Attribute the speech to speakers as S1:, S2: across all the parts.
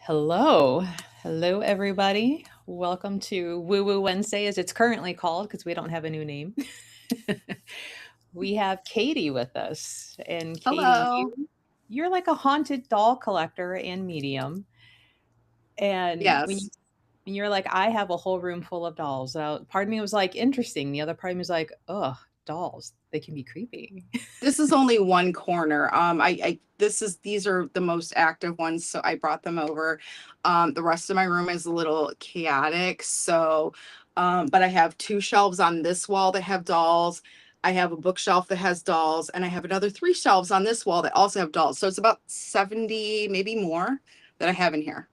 S1: Hello. Hello, everybody. Welcome to Woo Woo Wednesday, as it's currently called, because we don't have a new name. We have Katie with us. And Katie,
S2: Hello.
S1: you're like a haunted doll collector and medium. And
S2: Yes.
S1: when you're like, I have a whole room full of dolls. Part of me was like, interesting. The other part of me was like, ugh, dolls. They can be creepy.
S2: This is only one corner. These are the most active ones, so I brought them over. The rest of my room is a little chaotic. But I have two shelves on this wall that have dolls. I have a bookshelf that has dolls, and I have another three shelves on this wall that also have dolls. So it's about 70, maybe more, that I have in here.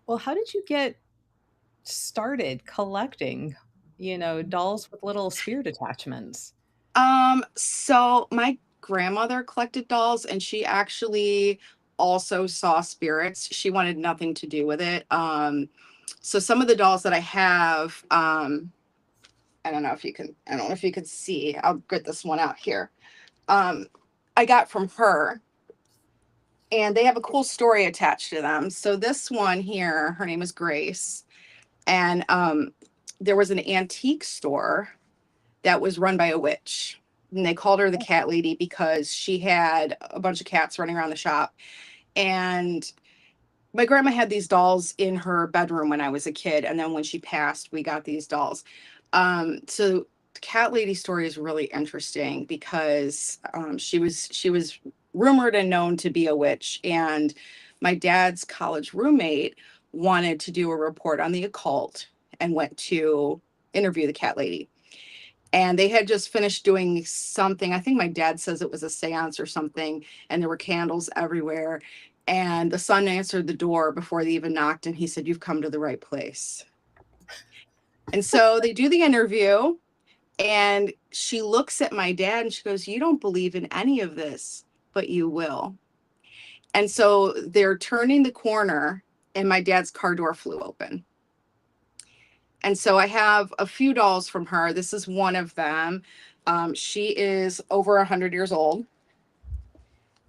S1: Well, how did you get started collecting, dolls with little spirit attachments?
S2: So my grandmother collected dolls and she actually also saw spirits. She wanted nothing to do with it. So some of the dolls that I have, I don't know if you can see. I'll get this one out here. Um, I got from her and they have a cool story attached to them. So this one here, her name is Grace, and there was an antique store that was run by a witch. And they called her the cat lady because she had a bunch of cats running around the shop. And my grandma had these dolls in her bedroom when I was a kid. And then when she passed, we got these dolls. So the cat lady story is really interesting because she was rumored and known to be a witch. And my dad's college roommate wanted to do a report on the occult and went to interview the cat lady, and they had just finished doing something. I think my dad says it was a seance or something, and there were candles everywhere. And the son answered the door before they even knocked, and he said, "You've come to the right place." And so they do the interview, and she looks at my dad and she goes, "You don't believe in any of this, but you will." And so they're turning the corner, and my dad's car door flew open. And so I have a few dolls from her. This is one of them. She is over 100 years old,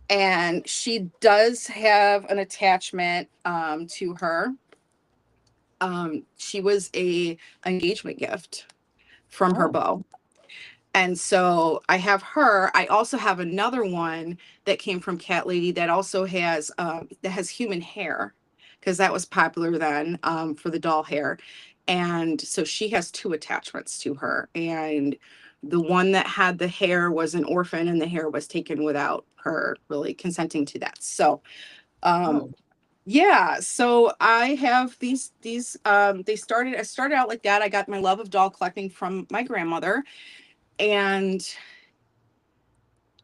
S2: and she does have an attachment to her. She was a engagement gift from her
S1: Oh,
S2: beau. And so I have her. I also have another one that came from Cat Lady that has human hair, because that was popular then, for the doll hair. And so she has two attachments to her. And the one that had the hair was an orphan, and the hair was taken without her really consenting to that. So um
S1: oh.
S2: yeah, so I have these I started out like that. I got my love of doll collecting from my grandmother, and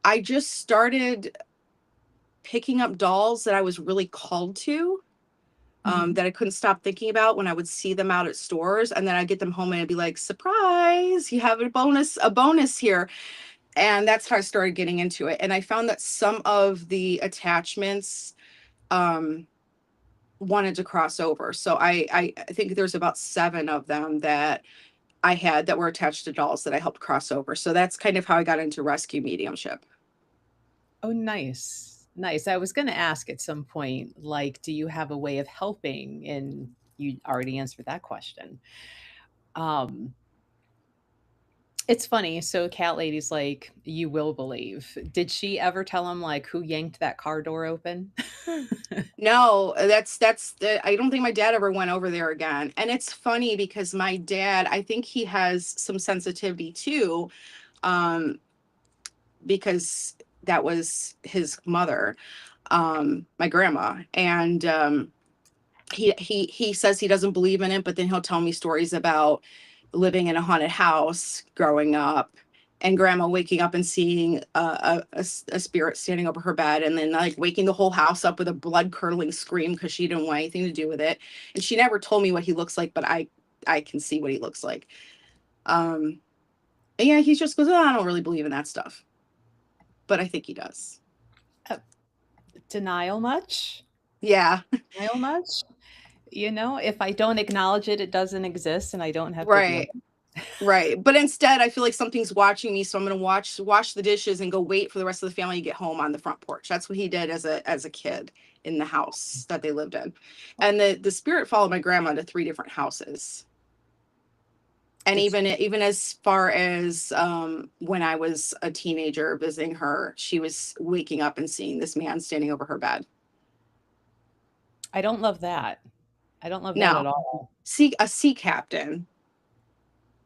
S2: I just started picking up dolls that I was really called to,
S1: Mhm.
S2: that I couldn't stop thinking about when I would see them out at stores, and then I'd get them home and I'd be like, "Surprise, you have a bonus here." And that's how I started getting into it. And I found that some of the attachments um wanted to cross over. So I think there's about 7 of them that I had that were attached to dolls that I helped cross over. So that's kind of how I got into rescue mediumship.
S1: Oh, nice. Nice. I was gonna ask at some point, like, do you have a way of helping? And you already answered that question. Um, it's funny, so cat lady's like, "You will believe." Did she ever tell him, like, who yanked that car door open?
S2: No, I don't think my dad ever went over there again. And it's funny because my dad, I think he has some sensitivity too, um, because that was his mother, my grandma. And he says he doesn't believe in it, but then he'll tell me stories about living in a haunted house growing up, and grandma waking up and seeing a spirit standing over her bed, and then like waking the whole house up with a blood curdling scream because she didn't want anything to do with it. And she never told me what he looks like, but I can see what he looks like. um and yeah, he just goes, "Oh, I don't really believe in that stuff," but I think he does.
S1: Uh, Denial much?
S2: Yeah.
S1: Denial much? If I don't acknowledge it, it doesn't exist, and I don't have to deal
S2: Right. Right. But instead, I feel like something's watching me, so I'm gonna wash the dishes and go wait for the rest of the family to get home on the front porch. That's what he did as a kid. in the house that they lived in. And the spirit followed my grandma to 3 different houses. And
S1: It's
S2: even as far as when I was a teenager visiting her, she was waking up and seeing this man standing over her bed.
S1: I don't love that. I don't love that at
S2: Now,
S1: all.
S2: a sea captain.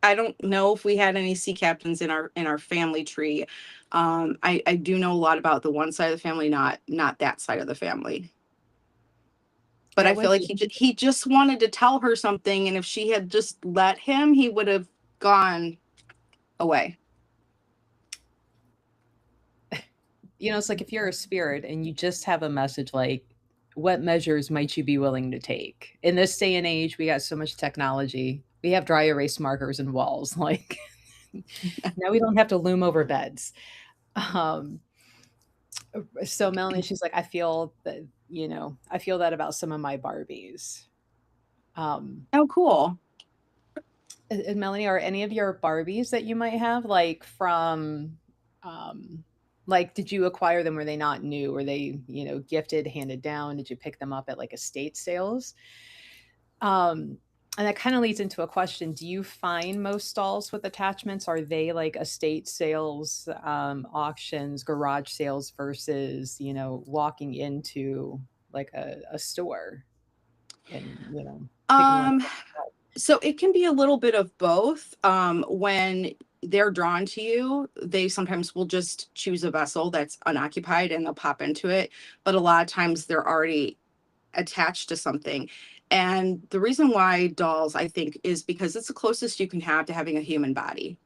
S2: I don't know if we had any sea captains in our family tree. I do know a lot about the one side of the family, not that side of the family. But
S1: Yeah,
S2: I feel
S1: with
S2: like
S1: you.
S2: he just wanted to tell her something, and if she had just let him, he would have gone away.
S1: You know, it's like if you're a spirit and you just have a message, like, what measures might you be willing to take? In this day and age, we got so much technology. We have dry erase markers and walls. Like, now we don't have to loom over beds. Um, so Melanie, she's like, I feel that, I feel that about some of my Barbies. Um,
S2: Oh, cool.
S1: and Melanie, are any of your Barbies that you might have like from, um, like, did you acquire them? Were they not new? Were they, gifted, handed down? Did you pick them up at like estate sales? Um, and that kind of leads into a question. Do you find most stalls with attachments, are they like estate sales, auctions, garage sales versus, walking into like a store and, picking one
S2: Um,
S1: up?
S2: so it can be a little bit of both. When they're drawn to you, they sometimes will just choose a vessel that's unoccupied and they'll pop into it. But a lot of times they're already attached to something. And the reason why dolls, I think, is because it's the closest you can have to having a human body.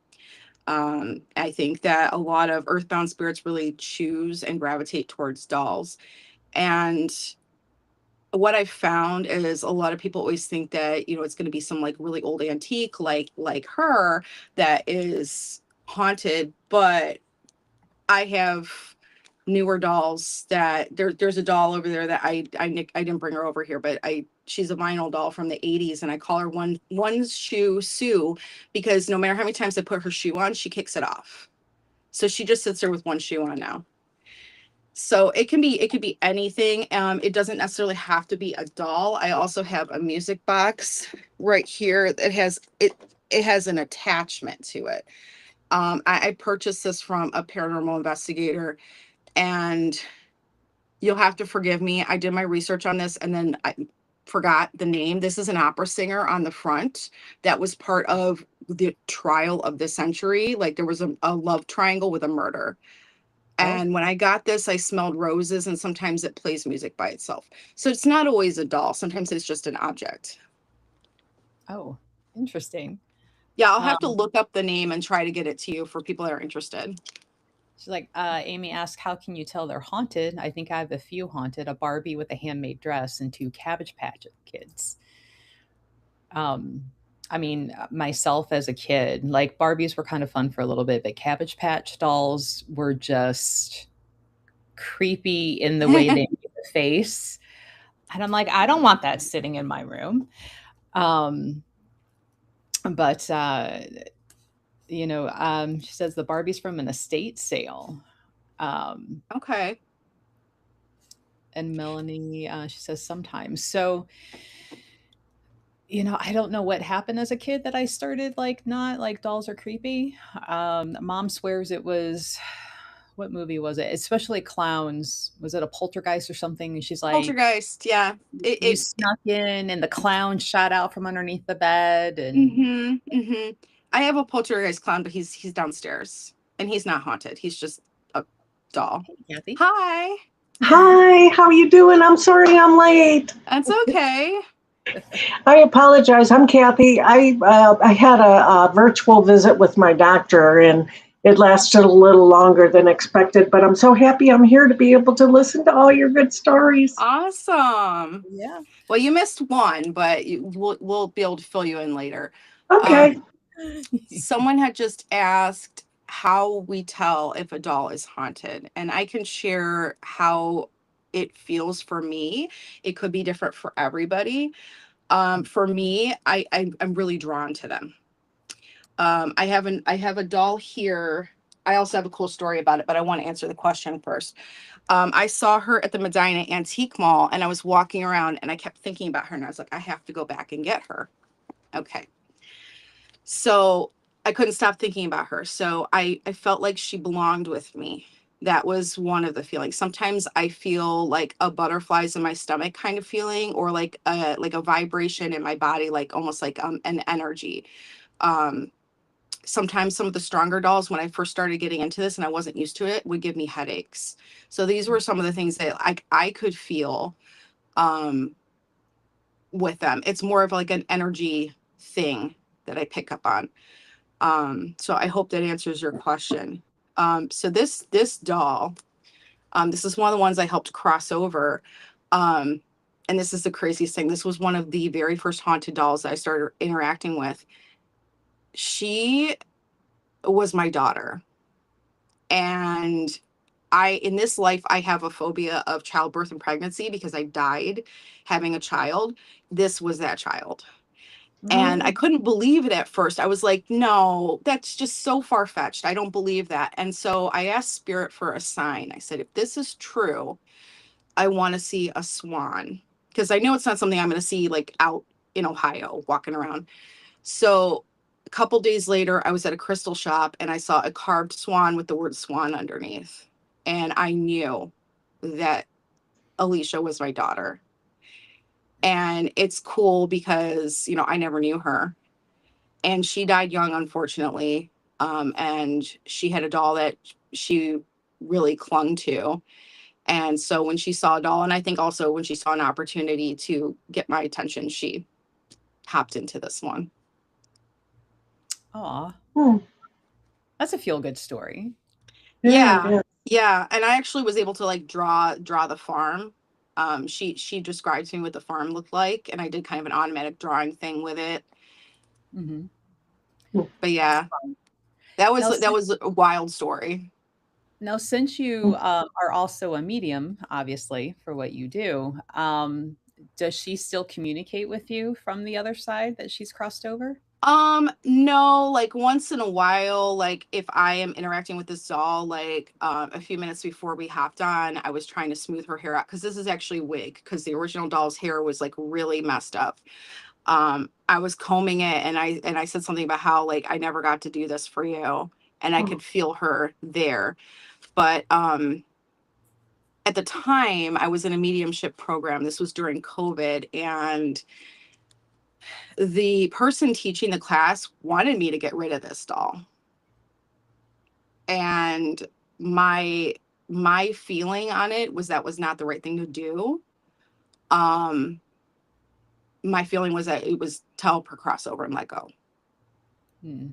S2: I think that a lot of earthbound spirits really choose and gravitate towards dolls. And what I found is a lot of people always think that, it's going to be some like really old antique, like her, that is haunted. But I have newer dolls that there's a doll over there that I didn't bring her over here, but she's a vinyl doll from the 80s, and I call her one shoe Sue, because no matter how many times I put her shoe on, she kicks it off. So she just sits there with one shoe on now. So it could be anything. It doesn't necessarily have to be a doll. I also have a music box right here that it has an attachment to it. I purchased this from a paranormal investigator, and you'll have to forgive me. I did my research on this and then I forgot the name. This is an opera singer on the front that was part of the trial of the century. Like there was a love triangle with a murder.
S1: Oh,
S2: And when I got this, I smelled roses, and sometimes it plays music by itself. So it's not always a doll. Sometimes it's just an object.
S1: oh, interesting.
S2: Yeah, I'll have to
S1: Um,
S2: look up the name and try to get it to you for people that are interested.
S1: she's like, Amy asked, how can you tell they're haunted? I think I have a few haunted, a Barbie with a handmade dress and two Cabbage Patch kids. Um, I mean, myself as a kid, like Barbies were kind of fun for a little bit, but Cabbage Patch dolls were just creepy in the way they made the face. And I'm like, I don't want that sitting in my room. Um, but she says the Barbie's from an estate sale. Um,
S2: Okay.
S1: and Melanie, she says sometimes. So, I don't know what happened as a kid that I started like not like dolls are creepy. Mom swears it was what movie was it? Especially clowns. Was it a poltergeist or something? And she's like,
S2: Poltergeist. Yeah.
S1: you snuck in and the clown shot out from underneath the bed and
S2: Mm-hmm. I have a poltergeist clown, but he's downstairs and he's not haunted. He's just a doll.
S1: Kathy.
S2: Hi.
S3: Hi, how you doing? I'm sorry I'm late.
S2: That's okay.
S3: I apologize. I'm Kathy. I had a virtual visit with my doctor, and it lasted a little longer than expected. But I'm so happy I'm here to be able to listen to all your good stories.
S2: Awesome.
S1: Yeah.
S2: Well, you missed one, but we'll be able to fill you in later.
S3: Okay.
S2: Someone had just asked how we tell if a doll is haunted, and I can share how it feels for me. It could be different for everybody. For me, I'm really drawn to them. I have a doll here I also have a cool story about it, but I want to answer the question first. I saw her at the Medina Antique Mall, and I was walking around and I kept thinking about her, and I was like, I have to go back and get her. Okay. So I couldn't stop thinking about her. So I felt like she belonged with me. That was one of the feelings. Sometimes I feel like a butterflies in my stomach kind of feeling, or like a vibration in my body, like almost like an energy. Um, Sometimes some of the stronger dolls, when I first started getting into this and I wasn't used to it, would give me headaches. So these were some of the things that I could feel um, with them. It's more of like an energy thing that I pick up on. So I hope that answers your question. So this doll, this is one of the ones I helped cross over. Um, and this is the craziest thing. This was one of the very first haunted dolls that I started interacting with. She was my daughter. And in this life, I have a phobia of childbirth and pregnancy because I died having a child. This was that child. And I couldn't believe it at first. I was like, no, that's just so far fetched. I don't believe that. And so I asked Spirit for a sign. I said, if this is true, I want to see a swan, because I know it's not something I'm going to see like out in Ohio walking around. So a couple days later, I was at a crystal shop and I saw a carved swan with the word swan underneath. And I knew that Alicia was my daughter. And it's cool because, I never knew her. And she died young, unfortunately. And she had a doll that she really clung to. And so when she saw a doll, and I think also when she saw an opportunity to get my attention, she hopped into this one.
S1: Aw,
S3: Hmm.
S1: that's a feel-good story.
S2: Yeah.
S3: Yeah.
S2: Yeah. And I actually was able to like draw the farm. She described to me what the farm looked like, and I did kind of an automatic drawing thing with it.
S1: Mhm.
S2: But yeah,
S1: That's fun.
S2: that
S1: Now
S2: was a wild story.
S1: since you, are also a medium, obviously, for what you do, does she still communicate with you from the other side that she's crossed over?
S2: No, like once in a while, like if I am interacting with this doll, like a few minutes before we hopped on, I was trying to smooth her hair out because this is actually a wig, because the original doll's hair was like really messed up. I was combing it, and I said something about how like I never got to do this for you, and I could feel her there. But at the time I was in a mediumship program. This was during COVID, and the person teaching the class wanted me to get rid of this doll. And my feeling on it was that was not the right thing to do. Um my feeling was that it was to help her cross over and let go.
S1: Hmm.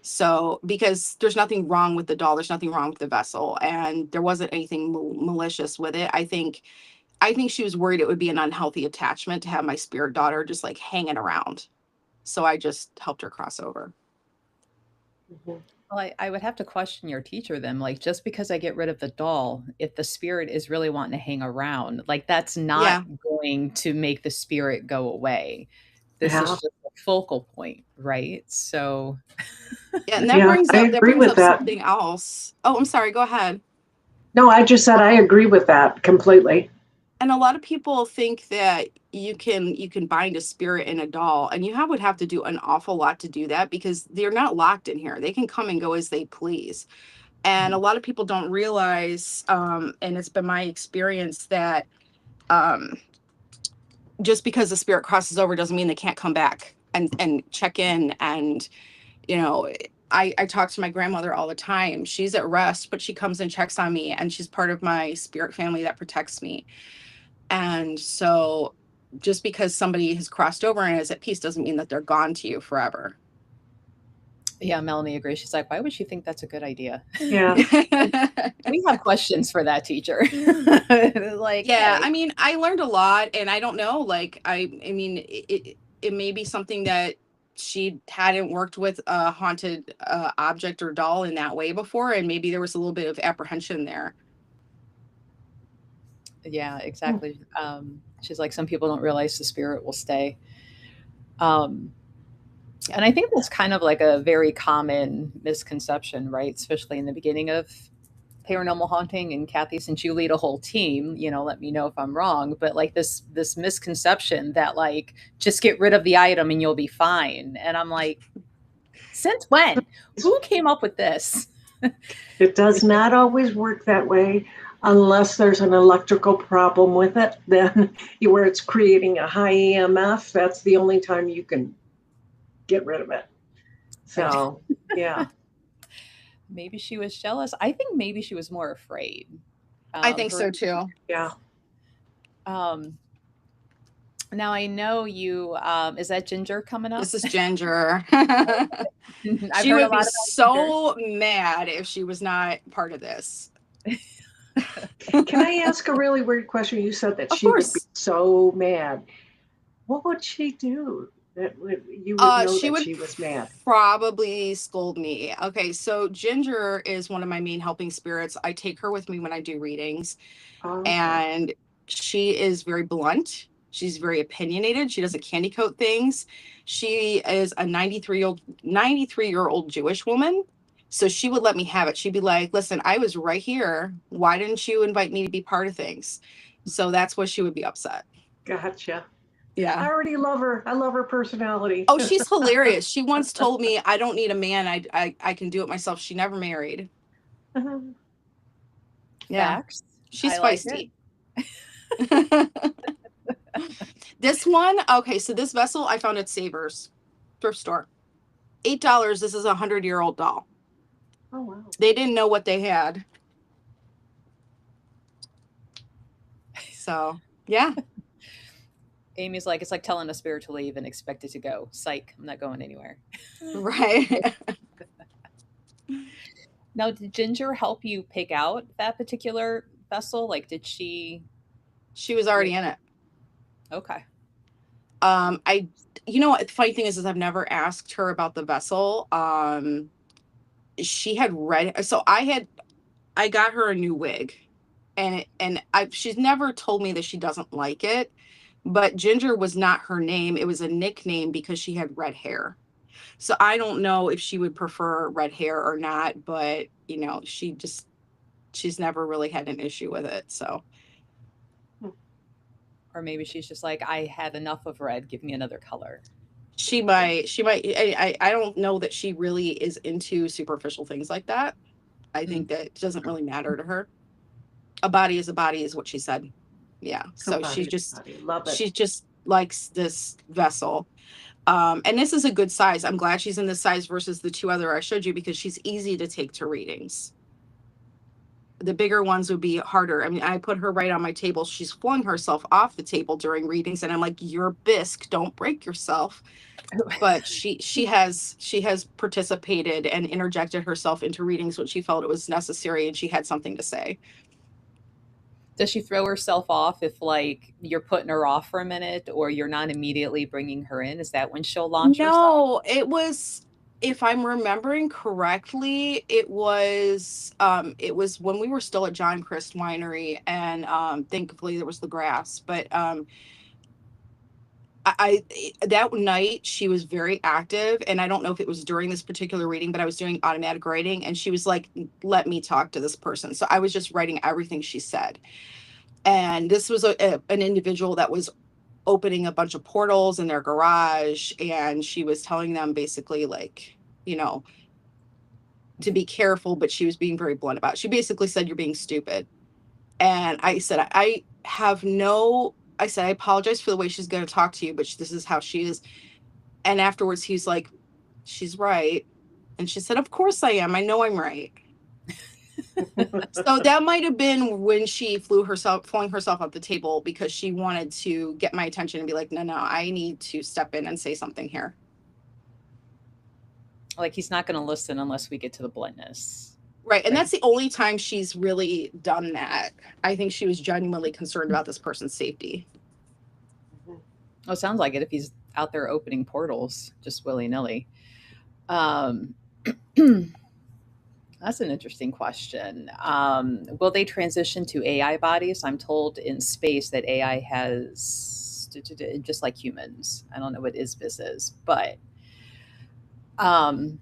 S2: So, because there's nothing wrong with the doll, there's nothing wrong with the vessel, and there wasn't anything malicious with it. I think she was worried it would be an unhealthy attachment to have my spirit daughter just like hanging around. So I just helped her cross over.
S1: Well, I would have to question your teacher then, like, just because I get rid of the doll, if the spirit is really wanting to hang around, like, that's not
S2: Yeah.
S1: going to make the spirit go away. This is
S3: Yeah.
S1: just a focal point, right? So
S2: Yeah, and that
S3: Yeah.
S2: brings
S3: I
S2: up
S3: agree with that.
S2: something else. Oh, I'm sorry, go ahead.
S3: No, I just said I agree with that completely.
S2: And a lot of people think that you can bind a spirit in a doll, and would have to do an awful lot to do that, because they're not locked in here. They can come and go as they please. And a lot of people don't realize, and it's been my experience, that um, just because the spirit crosses over doesn't mean they can't come back and check in. And you know I talk to my grandmother all the time. She's at rest, but she comes and checks on me, and she's part of my spirit family that protects me. And so just because somebody has crossed over and is at peace doesn't mean that they're gone to you forever.
S1: yeah, Melanie agrees. She's like, "Why would she think that's a good idea?"
S3: Yeah.
S1: We have questions for that teacher. Like,
S2: Yeah,
S1: "Hey."
S2: I mean, I learned a lot, and I don't know, like I mean, it may be something that she hadn't worked with a haunted object or doll in that way before, and maybe there was a little bit of apprehension there.
S1: Yeah, exactly. She's like, "Some people don't realize the spirit will stay." Um And I think that's kind of like a very common misconception, right? Especially in the beginning of paranormal haunting. And Kathy, since you lead a whole team, let me know if I'm wrong, but like this misconception that like just get rid of the item and you'll be fine. And I'm like, since when? Who came up with this?
S3: It does not always work that way unless there's an electrical problem with it. Then where it's creating a high EMF, that's the only time you can get rid of it. So, yeah.
S1: Maybe she was jealous. I think maybe she was more afraid.
S2: I think so too.
S3: Yeah.
S1: Now I know you. Is that Ginger coming up?
S2: This is Ginger.
S1: I've
S2: She
S1: heard a
S2: would
S1: lot
S2: be
S1: about
S2: so mad if she was not part of this.
S3: Can I ask a really weird question? You said that
S2: Of
S3: she would be
S2: course.
S3: so mad. What would she do that you would know
S2: She
S3: that
S2: would
S3: she was mad?
S2: probably scold me. Okay, so Ginger is one of my main helping spirits. I take her with me when I do readings,
S3: Okay.
S2: and she is very blunt. She's very opinionated. She doesn't candy coat things. She is a 93-year-old Jewish woman. So she would let me have it. She'd be like, listen, I was right here. Why didn't you invite me to be part of things? So that's what she would be upset.
S3: Gotcha. I
S2: Yeah.
S3: already love her. I love her personality.
S2: Oh, she's hilarious. She once told me, I don't need a man. I can do it myself. She never married. Yeah.
S1: facts.
S2: She's
S1: I like
S2: feisty. This one, okay, so this vessel I found at Savers thrift store. $8. This is a 100-year-old doll.
S3: Oh, wow.
S2: They didn't know what they had. So, yeah.
S1: Amy's like, it's like telling a spirit to leave and expect it to go. Psych, I'm not going anywhere.
S2: Right.
S1: Now, did Ginger help you pick out that particular vessel? Like, did she?
S2: She was already in it.
S1: Okay.
S2: You know what the funny thing is I've never asked her about the vessel. She had read, so I got her a new wig, and she's never told me that she doesn't like it, but Ginger was not her name. It was a nickname because she had red hair. So I don't know if she would prefer red hair or not, but she's never really had an issue with it. So,
S1: Or maybe she's just like, I had enough of red. Give me another color.
S2: she might, I don't know that she really is into superficial things like that. I think that it doesn't really matter to her. A body is what she said. Yeah. So she just likes this vessel. And this is a good size. I'm glad she's in this size versus the two other I showed you, because she's easy to take to readings. The bigger ones would be harder. I mean, I put her right on my table. She's flung herself off the table during readings, and I'm like, you're bisque, don't break yourself. But she has participated and interjected herself into readings when she felt it was necessary and she had something to say.
S1: Does she throw herself off if like you're putting her off for a minute or you're not immediately bringing her in? Is that when she'll launch herself?
S2: No, it was, if I'm remembering correctly, it was when we were still at John Christ Winery, and thankfully there was the grass. But I that night she was very active, and I don't know if it was during this particular reading, but I was doing automatic writing, and she was like, let me talk to this person. So I was just writing everything she said. And this was an individual that was opening a bunch of portals in their garage, and she was telling them basically like, to be careful, but she was being very blunt about it. She basically said, you're being stupid. And I said, I apologize for the way she's going to talk to you, but this is how she is. And afterwards he's like, she's right. And she said, of course I am. I know I'm right. So that might have been when she flung herself off the table, because she wanted to get my attention and be like, no, I need to step in and say something here.
S1: Like, he's not going to listen unless we get to the bluntness.
S2: Right. And that's the only time she's really done that. I think she was genuinely concerned about this person's safety.
S1: Oh, it sounds like it, if he's out there opening portals just willy-nilly. That's an interesting question. Will they transition to AI bodies? I'm told in space that AI has, just like humans. I don't know what ISBIS is, but Um,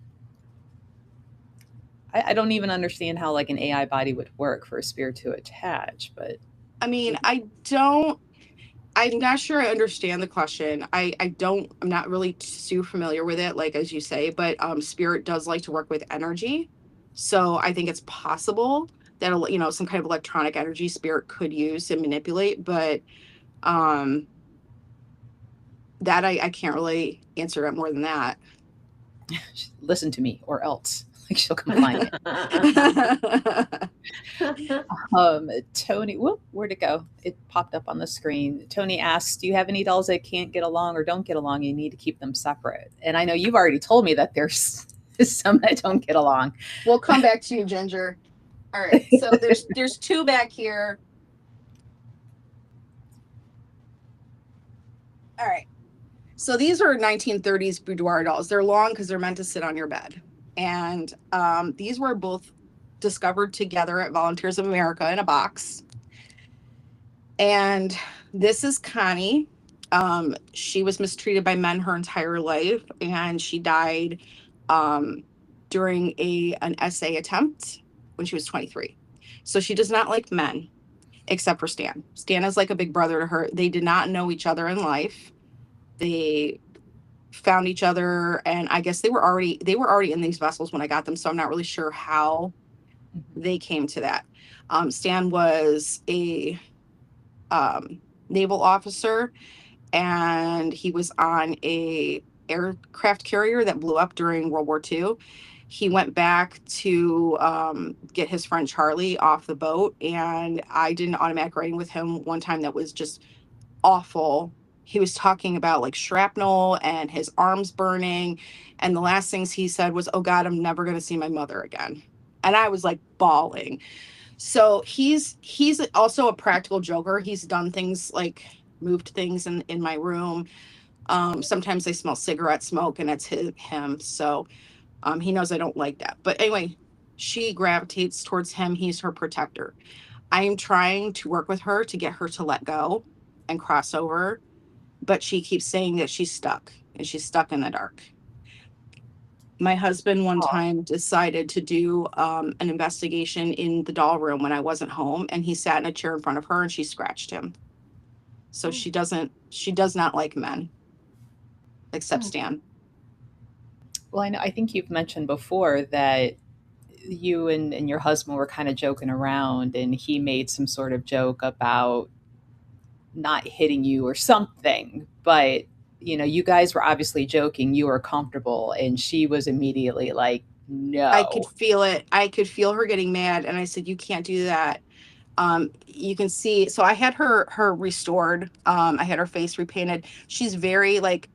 S1: I don't even understand how like an AI body would work for a spirit to attach, but
S2: I mean, I'm not sure I understand the question. I'm not really too familiar with it, like as you say, but spirit does like to work with energy. So I think it's possible that, some kind of electronic energy spirit could use and manipulate, but um that I can't really answer it more than that.
S1: listen to me or else like she'll come flying in. Tony, whoop, where'd it go? It popped up on the screen. Tony asks, do you have any dolls that can't get along or don't get along? You need to keep them separate. And I know you've already told me that there's some that don't get along.
S2: We'll come back to you, Ginger. All right. So there's two back here. All right. So these are 1930s boudoir dolls. They're long because they're meant to sit on your bed. And these were both discovered together at Volunteers of America in a box. And this is Connie. She was mistreated by men her entire life, and she died during an essay attempt when she was 23. So she does not like men, except for Stan. Stan is like a big brother to her. They did not know each other in life. They found each other, and I guess they were already in these vessels when I got them, so I'm not really sure how they came to that. Stan was a naval officer, and he was on a aircraft carrier that blew up during World War II. He went back to get his friend Charlie off the boat, and I did an automatic writing with him one time that was just awful. He was talking about like shrapnel and his arms burning, and the last things he said was, "Oh God, I'm never going to see my mother again." And I was like bawling. So he's also a practical joker. He's done things like moved things in my room. Sometimes I smell cigarette smoke, and it's him. So he knows I don't like that. But anyway, she gravitates towards him. He's her protector. I am trying to work with her to get her to let go and cross over, but she keeps saying that she's stuck, and she's stuck in the dark. My husband one time decided to do an investigation in the doll room when I wasn't home, and he sat in a chair in front of her and she scratched him. So she does not like men, except Stan.
S1: Well, I think you've mentioned before that you and your husband were kind of joking around, and he made some sort of joke about not hitting you or something, but you guys were obviously joking, you were comfortable, and she was immediately like, no.
S2: I could feel it. I could feel her getting mad, and I said, "You can't do that." You can see, so I had her restored. I had her face repainted. She's very like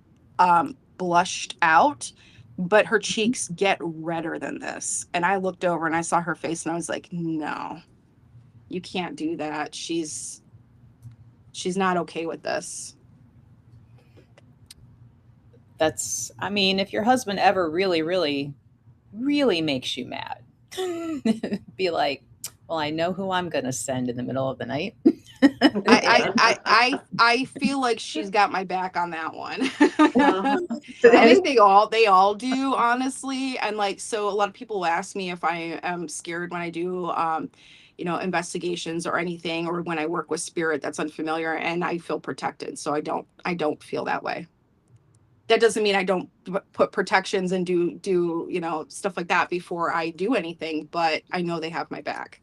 S2: blushed out, but her cheeks get redder than this. And I looked over and I saw her face, and I was like, "No, you can't do that. She's not okay with this."
S1: If your husband ever really, really, really makes you mad, be like, well, I know who I'm going to send in the middle of the night.
S2: I feel like she's got my back on that one. I think they all do, honestly. And like, so a lot of people ask me if I am scared when I do investigations or anything, or when I work with spirit that's unfamiliar, and I feel protected. So I don't feel that way. That doesn't mean I don't put protections and do stuff like that before I do anything, but I know they have my back.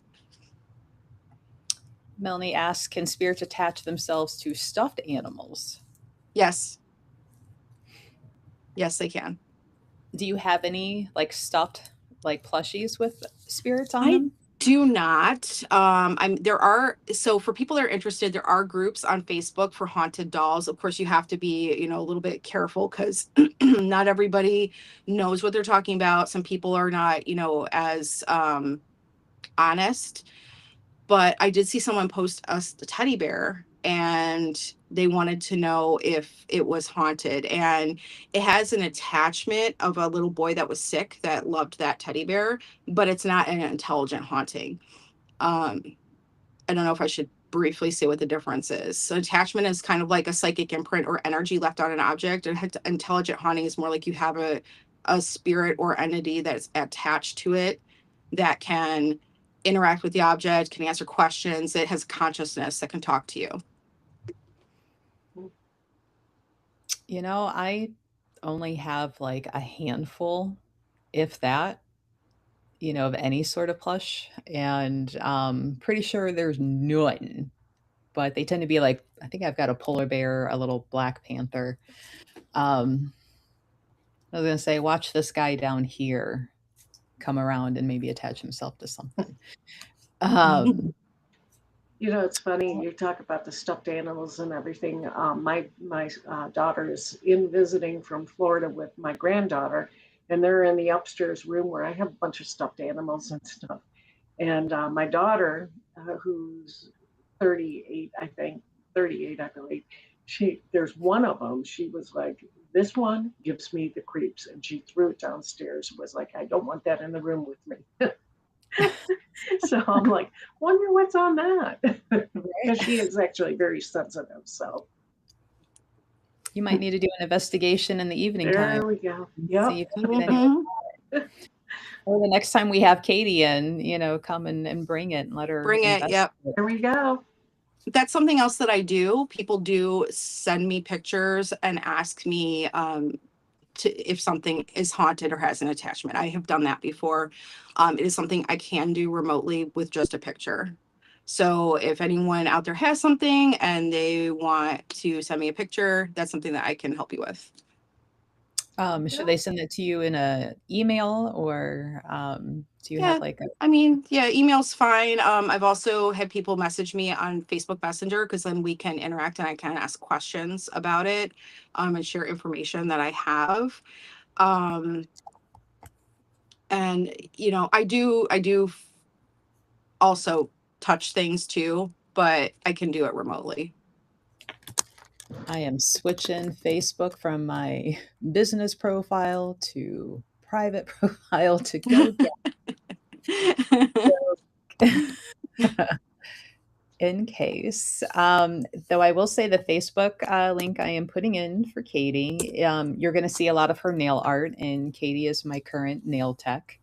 S1: Melanie asks, can spirits attach themselves to stuffed animals?
S2: Yes. Yes, they can.
S1: Do you have any like stuffed like plushies with spirits on them?
S2: Do not. So for people that are interested, there are groups on Facebook for haunted dolls. Of course, you have to be, a little bit careful, because not everybody knows what they're talking about. Some people are not, as honest. But I did see someone post us the teddy bear, and they wanted to know if it was haunted. And it has an attachment of a little boy that was sick that loved that teddy bear, but it's not an intelligent haunting. I don't know if I should briefly say what the difference is. So attachment is kind of like a psychic imprint or energy left on an object, and intelligent haunting is more like you have a spirit or entity that's attached to it that can interact with the object, can answer questions. It has consciousness that can talk to you.
S1: You know, I only have like a handful, if that, of any sort of plush, and pretty sure there's none, but they tend to be like, I think I've got a polar bear, a little black panther. Um, I was gonna say, watch this guy down here come around and maybe attach himself to something. Um,
S3: It's funny you talk about the stuffed animals and everything. My daughter is in visiting from Florida with my granddaughter, and they're in the upstairs room where I have a bunch of stuffed animals and stuff. And my daughter, who's 38, I think, 38, I believe, there's one of them. She was like, "This one gives me the creeps," and she threw it downstairs. Was like, "I don't want that in the room with me." So I'm like, wonder what's on that, because she is actually very sensitive. So
S1: you might need to do an investigation in the evening time.
S3: there we go.
S1: See
S3: Yep.
S1: if you get any. Or the next time we have Katie in, come and bring it and let her
S2: Bring it. Yep.
S1: investigate.
S3: There we go.
S2: That's something else that I do. People do send me pictures and ask me if something is haunted or has an attachment. I have done that before. It is something I can do remotely with just a picture. So if anyone out there has something and they want to send me a picture, that's something that I can help you with.
S1: Should they send it to you in a email, or do you have like a?
S2: I mean, yeah, email's fine. I've also had people message me on Facebook Messenger, because then we can interact and I can ask questions about it, and share information that I have. And I do also touch things too, but I can do it remotely.
S1: I am switching Facebook from my business profile to private profile to go get in case. Though I will say the Facebook link I am putting in for Katie, you're going to see a lot of her nail art, and Katie is my current nail tech.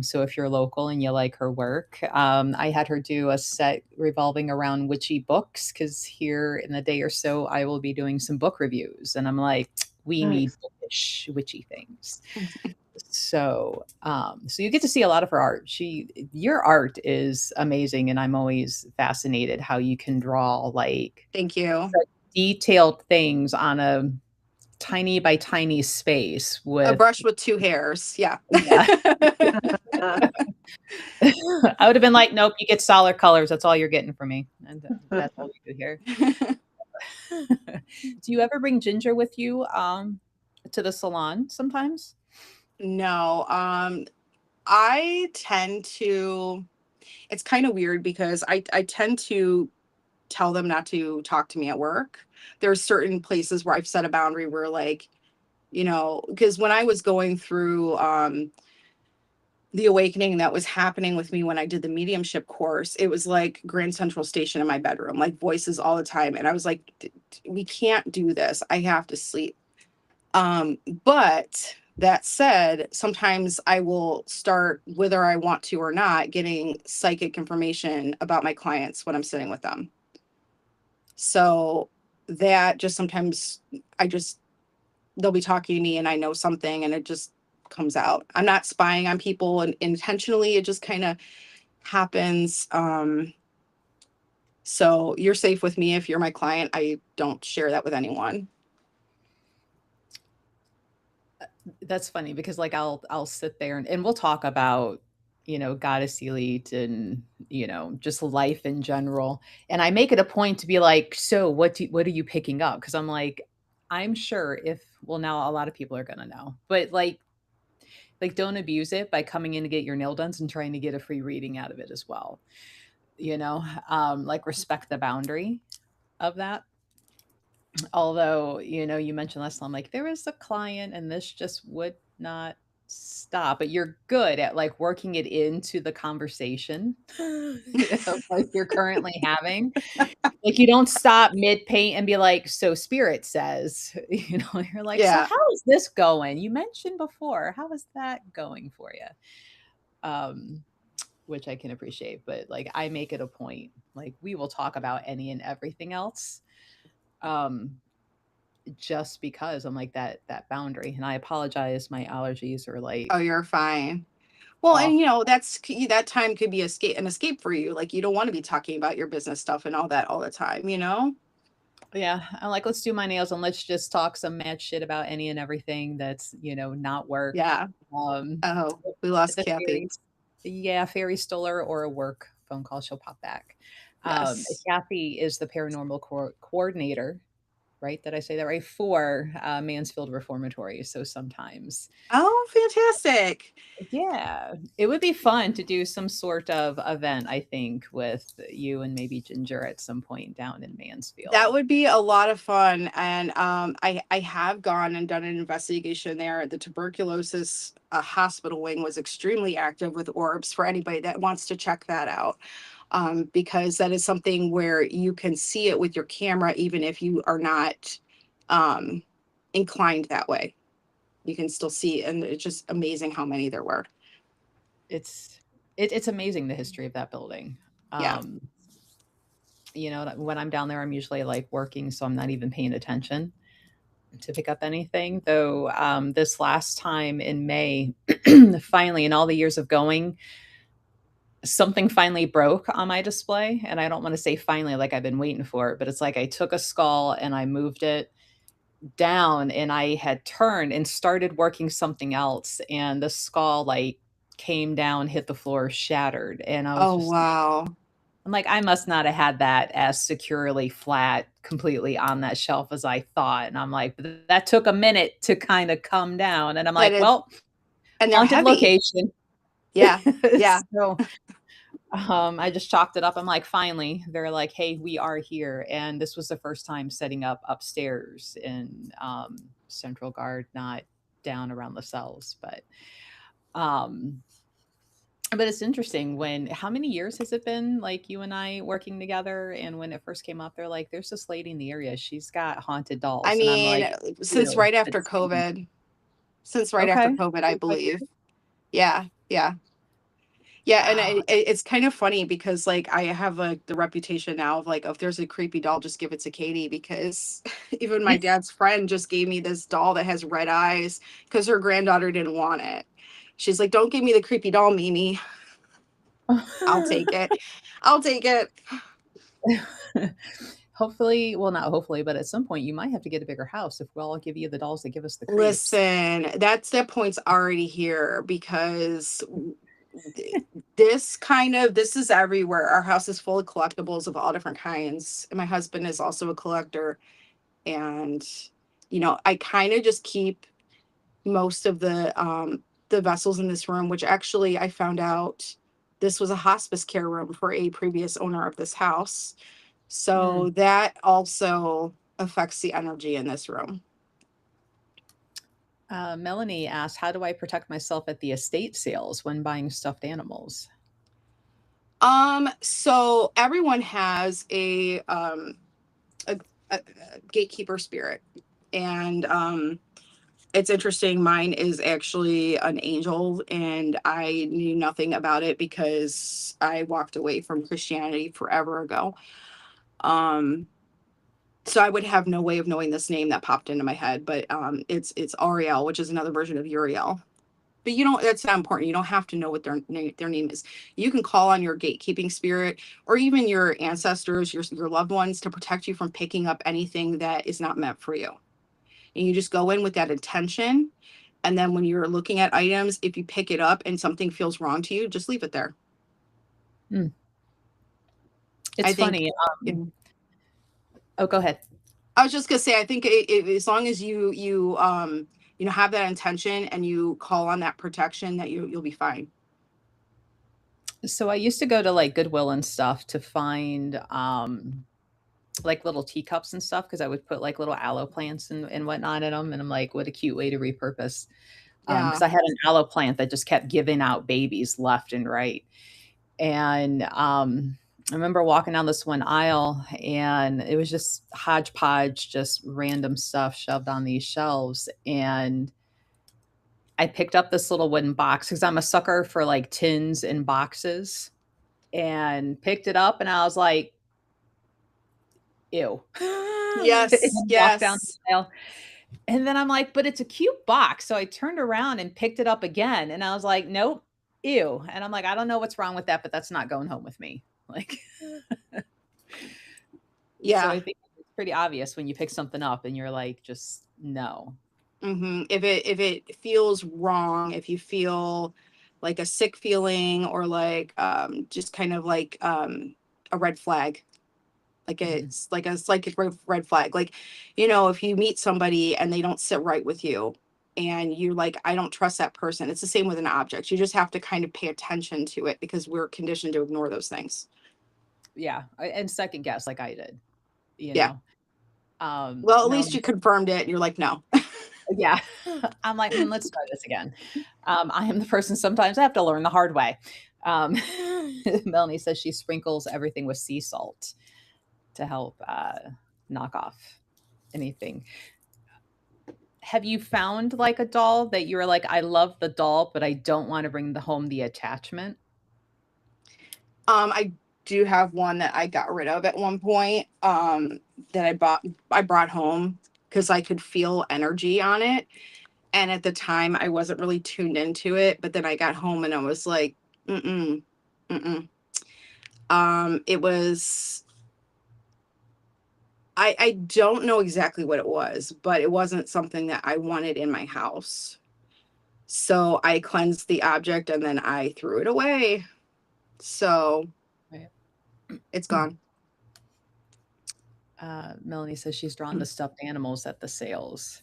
S1: So if you're local and you like her work, I had her do a set revolving around witchy books, because here in a day or so I will be doing some book reviews, and I'm like, we need
S3: Nice.
S1: bookish, witchy things. So, so you get to see a lot of her art. Your art is amazing, and I'm always fascinated how you can draw like
S2: Thank you.
S1: detailed things on a tiny by tiny space
S2: A
S1: with
S2: brush with two hairs. Yeah.
S1: I would have been like, nope, you get solid colors. That's all you're getting from me. And that's all we do here. Do you ever bring Ginger with you to the salon sometimes?
S2: No. I tend to, it's kind of weird because I tend to tell them not to talk to me at work. There's certain places where I've set a boundary where, like, because when I was going through the awakening that was happening with me when I did the mediumship course, it was like Grand Central Station in my bedroom, like voices all the time. And I was like, we can't do this. I have to sleep. But that said, sometimes I will start, whether I want to or not, getting psychic information about my clients when I'm sitting with them. So that just sometimes they'll be talking to me and I know something and it just comes out. I'm not spying on people and intentionally, it just kind of happens. So you're safe with me if you're my client. I don't share that with anyone.
S1: That's funny because like I'll sit there and we'll talk about goddess elite and just life in general, and I make it a point to be like, so what are you picking up? Because I'm like, I'm sure if, well, now a lot of people are gonna know, but like don't abuse it by coming in to get your nail done and trying to get a free reading out of it as well. Like respect the boundary of that. Although, you mentioned last time, like there is a client and this just would not stop, but you're good at, like, working it into the conversation of, like, you're currently having. Like, you don't stop mid-paint and be like, "So spirit says," you're like, "So
S2: Yeah.
S1: how is this going? You mentioned before, how is that going for you?" Um, which I can appreciate, but, like, I make it a point, like, we will talk about any and everything else, um, just because I'm like that boundary, and I apologize, my allergies are,
S2: Oh,
S1: like,
S2: you're fine. Well, and
S1: off.
S2: that time could be an escape for you. Like, you don't want to be talking about your business stuff and all that all the time, you know?
S1: Yeah, I'm like, "Let's do my nails and let's just talk some mad shit about any and everything that's, not work."
S2: Yeah.
S1: Um,
S2: Oh, we lost
S1: the
S2: Kathy.
S1: fairies yeah, fairy stole her or a work phone call, she'll pop back.
S2: Yes.
S1: Kathy is the paranormal coordinator, right? Did I say that right? For, Mansfield Reformatory, so sometimes
S2: Oh, fantastic.
S1: yeah, it would be fun to do some sort of event, I think, with you and maybe Ginger at some point down in
S2: That
S1: Mansfield.
S2: would be a lot of fun. And I have gone and done an investigation there. The tuberculosis hospital wing was extremely active with orbs for anybody that wants to check that out. Because that is something where you can see it with your camera, even if you are not um, inclined that way. You can still see, and it's just amazing how many there were.
S1: It's it's amazing the history of that building.
S2: Yeah.
S1: Um, when I'm down there, I'm usually, like, working, so I'm not even paying attention to pick up anything, though, this last time in May, finally, in all the years of going, something finally broke on my display, and I don't wanna say finally like I've been waiting for it, but it's like I took a skull and I moved it down, and I had turned and started working something else, and the skull, like, came down, hit the floor, shattered, and I was
S2: Oh,
S1: just
S2: wow.
S1: I'm like, "I must not have had that as securely flat completely on that shelf as I thought," and I'm like, "But that took a minute to kinda come down," and I'm
S2: That
S1: like,
S2: is,
S1: "Well,
S2: and they're
S1: haunted
S2: heavy.
S1: location."
S2: Yeah. Yeah.
S1: So, I just chalked it up. I'm like, "Finally." They're like, "Hey, we are here," and this was the first time setting up upstairs in, Central Guard, not down around the cells, um but it's interesting when how many years has it been, like, you and I working together? And when it first came up, they're like, "There's this lady in the area, she's got haunted
S2: I
S1: dolls," and I'm
S2: mean,
S1: like,
S2: since
S1: "Really?
S2: right after
S1: That's strange."
S2: COVID, since right after
S1: Okay.
S2: COVID, I
S1: Good for
S2: believe.
S1: you.
S2: Yeah. Yeah. Yeah, and
S1: Wow.
S2: it's kind of funny because, like, I have, like, the reputation now of, like, if there's a creepy doll, just give it to Katie, because even my dad's friend just gave me this doll that has red eyes because her granddaughter didn't want it. She's like, "Don't give me the creepy doll, Mimi. I'll take it. I'll take it."
S1: Hopefully well, not hopefully, but at some point, you might have to get a bigger house if we'll all give you the dolls that give us the creeps.
S2: Listen, that point's already here because th- this is everywhere. Our house is full of collectibles of all different kinds. And my husband is also a collector. And I kind of just keep most of the vessels in this room, which actually I found out this was a hospice care room for a previous owner of this house. So
S1: Mm.
S2: that also affects the energy in this room.
S1: Melanie asked, "How do I protect myself at the estate sales when buying stuffed animals?"
S2: So everyone has a, a gatekeeper spirit. And it's interesting. Mine is actually an angel, and I knew nothing about it because I walked away from Christianity forever ago. Um, so I would have no way of knowing this name that popped into my head, but it's Ariel, which is another version of Uriel. But that's not important. You don't have to know what their name is. You can call on your gatekeeping spirit or even your ancestors, your loved ones, to protect you from picking up anything that is not meant for you. And you just go in with that intention. And then when you're looking at items, if you pick it up and something feels wrong to you, just leave it there.
S1: Mm.
S2: I
S1: It's
S2: think,
S1: funny,
S2: it,
S1: oh, go ahead.
S2: I was just gonna say, I think as long as you have that intention and you call on that protection, that you'll be fine.
S1: So I used to go to, like, Goodwill and stuff to find, like, little teacups and stuff because I would put, like, little aloe plants and whatnot in them, and I'm like, "What a cute way to repurpose
S2: Yeah.
S1: Because I had an aloe plant that just kept giving out babies left and right. And I remember walking down this one aisle and it was just hodgepodge, just random stuff shoved on these shelves. And I picked up this little wooden box because I'm a sucker for like tins and boxes, and picked it up and I was like, ew.
S2: Yes.
S1: And walked down
S2: Yes.
S1: the aisle. And then I'm like, but it's a cute box. So I turned around and picked it up again. And I was like, nope, ew. And I'm like, I don't know what's wrong with that, but that's not going home with me. Like, so
S2: Yeah.
S1: I think it's pretty obvious when you pick something up and you're like, just no.
S2: If it feels wrong, if you feel like a sick feeling or like just kind of like a red flag, like
S1: Mhm.
S2: it's like a psychic red flag. Like, you know, if you meet somebody and they don't sit right with you and you're like, I don't trust that person. It's the same with an object. You just have to kind of pay attention to it because we're conditioned to ignore those things.
S1: Yeah. And second guess like I did, you
S2: Yeah.
S1: know.
S2: Well, at least
S1: Melanie,
S2: you confirmed it and you're like, no.
S1: yeah. I'm like, let's try this again. I am the person sometimes I have to learn the hard way. Um, Melanie says she sprinkles everything with sea salt to help knock off anything. Have you found like a doll that you were like, I love the doll, but I don't want to bring home the attachment?
S2: I do have one that I got rid of at one point. That I brought home because I could feel energy on it. And at the time I wasn't really tuned into it, but then I got home and I was like, mm-mm, mm-mm. It was I don't know exactly what it was, but it wasn't something that I wanted in my house. So I cleansed the object and then I threw it away. So
S1: Right.
S2: it's gone.
S1: Melanie says she's drawn to stuffed animals at the sales.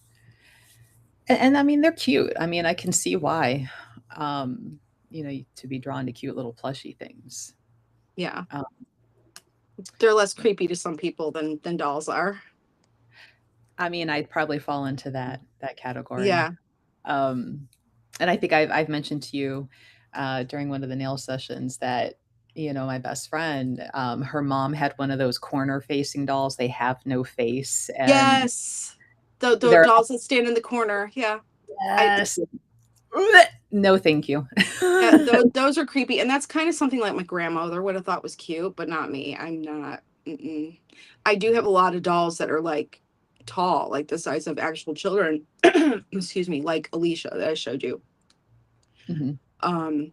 S1: And I mean, they're cute. I mean, I can see why, um, to be drawn to cute little plushy things.
S2: Yeah.
S1: Um,
S2: They're less creepy to some people than dolls are.
S1: I mean, I'd probably fall into that category.
S2: Yeah.
S1: Um, and I think I've mentioned to you during one of the nail sessions that my best friend, her mom had one of those corner facing dolls. They have no face, and
S2: Yes. The
S1: they're
S2: dolls that stand in the corner. Yeah. I
S1: yes. No, thank you.
S2: Yeah, those are creepy, and that's kind of something like my grandmother would have thought was cute, but not me. I'm not. Mm-mm. I do have a lot of dolls that are like tall, like the size of actual children. Excuse me, like Alicia that I showed you.
S1: Mhm.
S2: Um,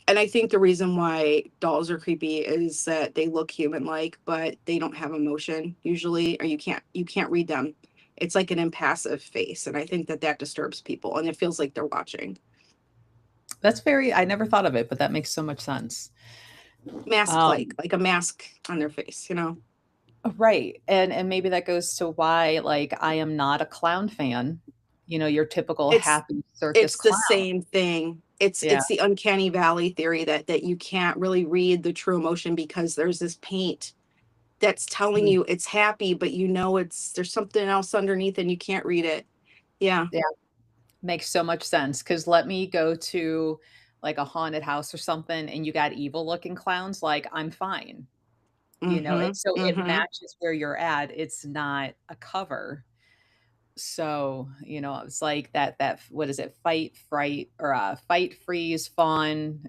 S2: and I think the reason why dolls are creepy is that they look human-like, but they don't have emotion usually, or you can't read them. It's like an impassive face, and I think that disturbs people, and it feels like they're watching.
S1: That's very I never thought of it, but that makes so much sense.
S2: Mask
S1: Um,
S2: like a mask on their face, you know?
S1: right, and maybe that goes to why, like, I am not a clown fan, your typical
S2: It's
S1: happy circus
S2: it's the
S1: clown.
S2: same thing.
S1: Yeah,
S2: It's the uncanny valley theory that you can't really read the true emotion because there's this paint that's telling
S1: mhm,
S2: you it's happy, but you know there's something else underneath and you can't read it. Yeah.
S1: yeah, makes so much sense. Because let me go to, like, a haunted house or something, and you got evil-looking clowns, like, I'm fine, and
S2: Mhm.
S1: so it
S2: Mhm.
S1: matches where you're at, it's not a cover. So, it's like that what is it? Fight, fright, or, fight, freeze, fawn,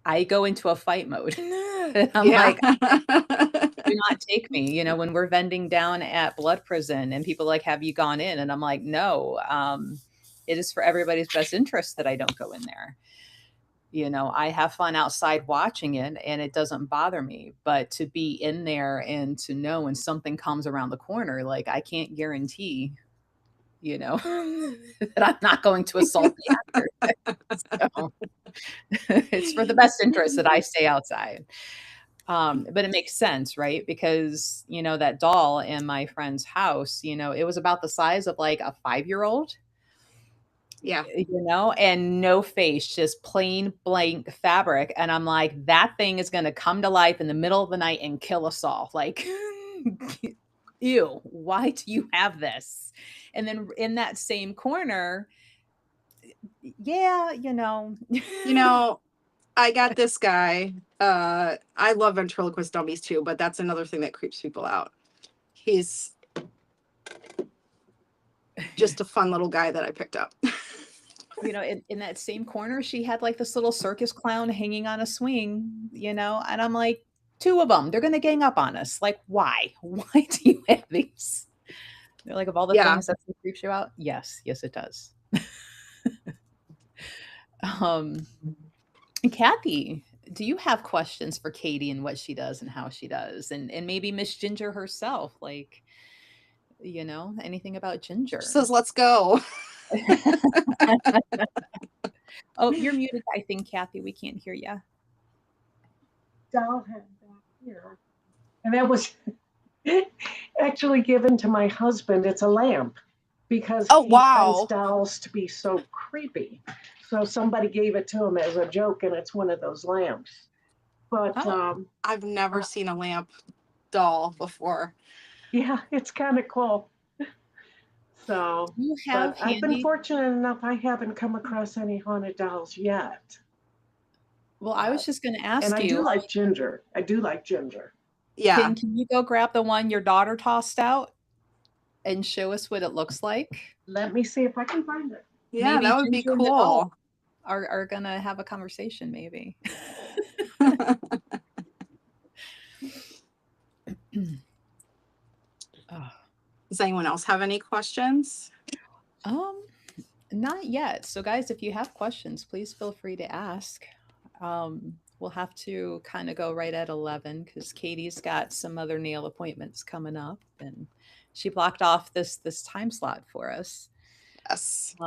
S1: I go into a fight mode. And I'm
S2: Yeah.
S1: like, "Do not take me," when we're vending down at Blood Prison and people like, "Have you gone in?" And I'm like, "No, it is for everybody's best interest that I don't go in there." I have fun outside watching it and it doesn't bother me, but to be in there and to know when something comes around the corner, like, I can't guarantee, you know, that I'm not going to assault the actor. So, it's for the best interest that I stay outside. But it makes sense, right? Because, that doll in my friend's house, it was about the size of like a 5-year-old,
S2: Yeah.
S1: and no face, just plain blank fabric. And I'm like, that thing is going to come to life in the middle of the night and kill us all. Like, ew, why do you have this? And then in that same corner, yeah,
S2: You know, I got this guy. I love ventriloquist dummies too, but that's another thing that creeps people out. He's just a fun little guy that I picked up.
S1: in that same corner, she had like this little circus clown hanging on a swing, and I'm like, two of them, they're going to gang up on us. Like, why? Why do you have these? They're like, of all the
S2: Yeah.
S1: things that creeps you out? Yes, it does. Kathy, do you have questions for Katie and what she does and how she does? And maybe Miss Ginger herself, like, anything about Ginger?
S2: She says, let's go.
S1: Oh, you're muted, I think, Kathy. We can't hear you.
S3: Doll head back here. And that was actually given to my husband. It's a lamp because
S2: Oh,
S3: he
S2: wow.
S3: finds dolls to be so creepy. So somebody gave it to him as a joke, and it's one of those lamps. But
S2: I've never seen a lamp doll before.
S3: Yeah, it's kind of cool. So
S1: You have
S3: I've been fortunate enough I haven't come across any haunted dolls yet.
S1: Well, I was just going to ask
S3: and I
S1: you.
S3: do like Ginger.
S2: Yeah.
S1: Can you go grab the one your daughter tossed out and show us what it looks like?
S3: Let me see if I can find it.
S2: Yeah,
S1: Maybe
S2: that would be
S1: Ginger and the
S2: cool.
S1: doll are going to have a conversation, maybe.
S2: Does anyone else have any questions?
S1: Not yet. So guys, if you have questions, please feel free to ask. We'll have to kind of go right at 11 because Katie's got some other nail appointments coming up, and she blocked off this time slot for us.
S2: Yes.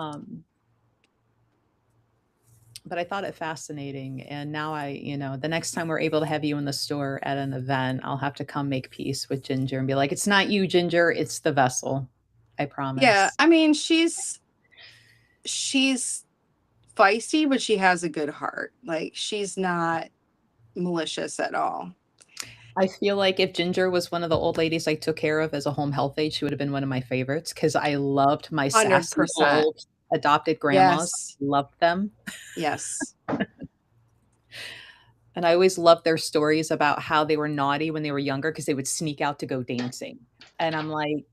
S1: But I thought it fascinating, and now the next time we're able to have you in the store at an event, I'll have to come make peace with Ginger and be like, it's not you, Ginger, it's the vessel. I promise.
S2: Yeah, I mean, she's feisty, but she has a good heart. Like, she's not malicious at all.
S1: I feel like if Ginger was one of the old ladies I took care of as a home health aide, she would have been one of my favorites because I loved my sassy
S2: 100%.
S1: old adopted grandmas.
S2: Yes.
S1: Loved them.
S2: Yes.
S1: And I always loved their stories about how they were naughty when they were younger because they would sneak out to go dancing. And I'm like,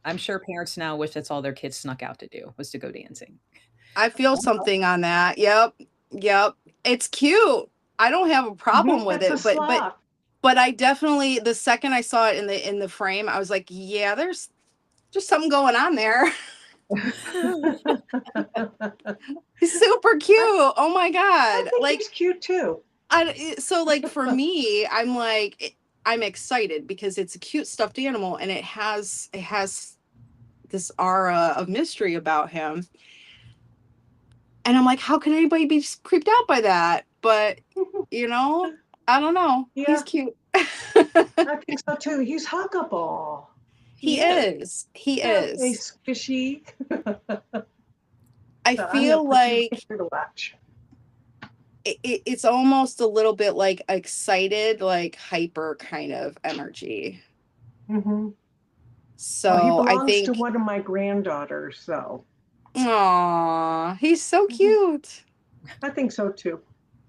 S1: I'm sure parents now wish that's all their kids snuck out to do was to go dancing.
S2: I feel something on that. Yep. It's cute. I don't have a problem with it, but I definitely, the second I saw it in the frame, I was like, yeah, there's just something going on there. He's super cute. Oh my God.
S3: Like, he's cute too.
S2: So like for me, I'm like, I'm excited because it's a cute stuffed animal and it has this aura of mystery about him. And I'm like, how can anybody be creeped out by that? But I don't know. Yeah. He's cute.
S3: I think so too. He's huggable.
S2: He is. He is.
S3: He's fishy.
S2: I feel like it's almost a little bit like excited, like hyper kind of energy.
S3: Mm-hmm.
S2: So
S3: he belongs
S2: I think
S3: to one of my granddaughters. So.
S2: Aw, he's so cute.
S3: I think so too.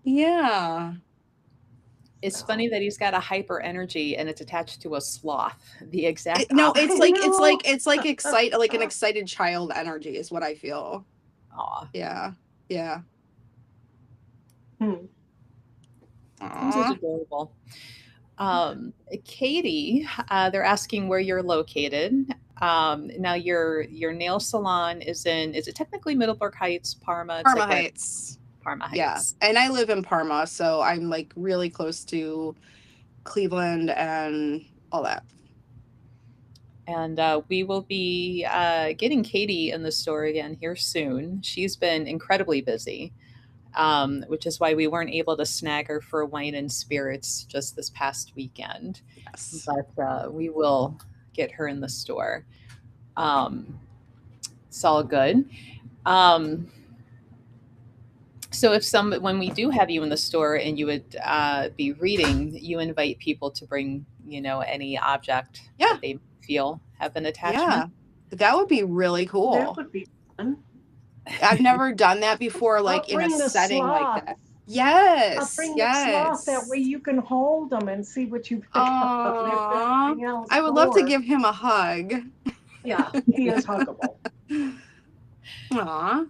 S2: Yeah.
S1: It's funny that he's got a hyper energy and it's attached to a sloth. The exact
S2: it's like an excited child energy is what I feel.
S1: Aw.
S2: Yeah. Yeah.
S1: It's adorable. Katie, they're asking where you're located. Now your nail salon is it technically Middleburg Heights, Parma?
S2: Parma Heights.
S1: Parma Heights.
S2: Yeah. And I live in Parma, so I'm like really close to Cleveland and all that.
S1: And we will be getting Katie in the store again here soon. She's been incredibly busy, which is why we weren't able to snag her for wine and spirits just this past weekend.
S2: Yes.
S1: But we will get her in the store. It's all good. So when we do have you in the store and you would be reading, you invite people to bring, any object that they feel have an
S2: Yeah,
S1: attachment.
S2: that would be really
S3: That
S2: cool.
S3: would be fun.
S2: I've never done that before,
S3: I'll
S2: like in a
S3: bring the
S2: setting like
S3: sloth.
S2: that.
S3: I'll
S2: Yes,
S3: bring the sloth. That way
S2: yes.
S3: you can hold them and see what you pick up. And if
S2: Aw,
S3: anything else,
S2: I would love to
S3: more.
S2: give him a hug.
S3: Yeah, he is huggable.
S2: Aw,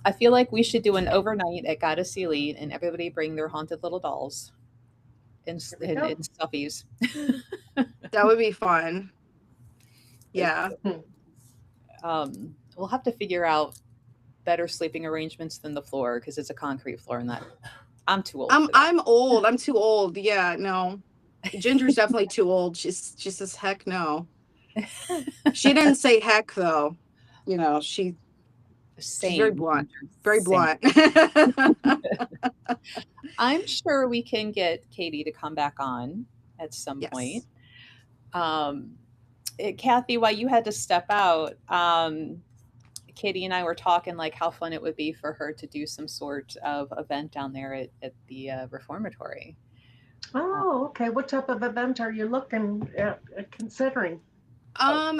S1: I feel like we should do an overnight at Goddess Elite and everybody bring their haunted little dolls and,
S3: There we go.
S1: and stuffies.
S2: that would be fun. Yeah.
S1: We'll have to figure out better sleeping arrangements than the floor because it's a concrete floor and that I'm too old for that.
S2: I'm old. I'm too old. Yeah, no. Ginger's definitely too old. She says heck no. She didn't say heck though. You know, she's very
S1: Same.
S2: blunt. Very
S1: Same.
S2: blunt.
S1: I'm sure we can get Katie to come back on at some
S2: Yes.
S1: point. Kathy, while you had to step out, Katie and I were talking like how fun it would be for her to do some sort of event down there at the reformatory.
S3: Oh, okay. What type of event are you looking at considering?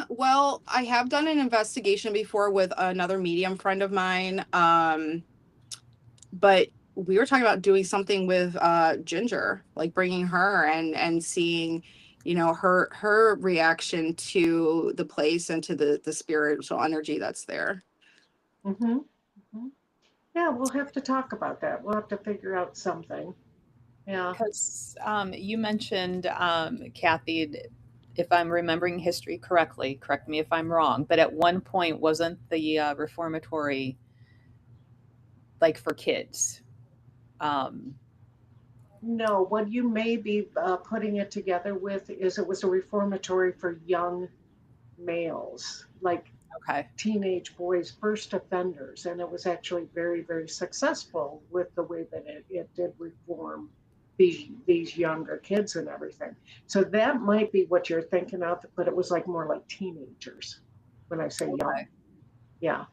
S2: Well, I have done an investigation before with another medium friend of mine. But we were talking about doing something with Ginger, like bringing her and seeing, you know, her reaction to the place and to the spiritual energy that's there.
S3: Mm-hmm. Mm-hmm. Yeah, we'll have to talk about that. We'll have to figure out something. Yeah.
S1: Because you mentioned, Kathy, if I'm remembering history correctly, correct me if I'm wrong, but at one point wasn't the reformatory like for kids?
S3: No, what you may be putting it together with is it was a reformatory for young males, like
S1: Okay.
S3: teenage boys, first offenders, and it was actually very, very successful with the way that it did reform these younger kids and everything. So that might be what you're thinking of, but it was like more like teenagers when I say young.
S1: Okay.
S3: Yeah.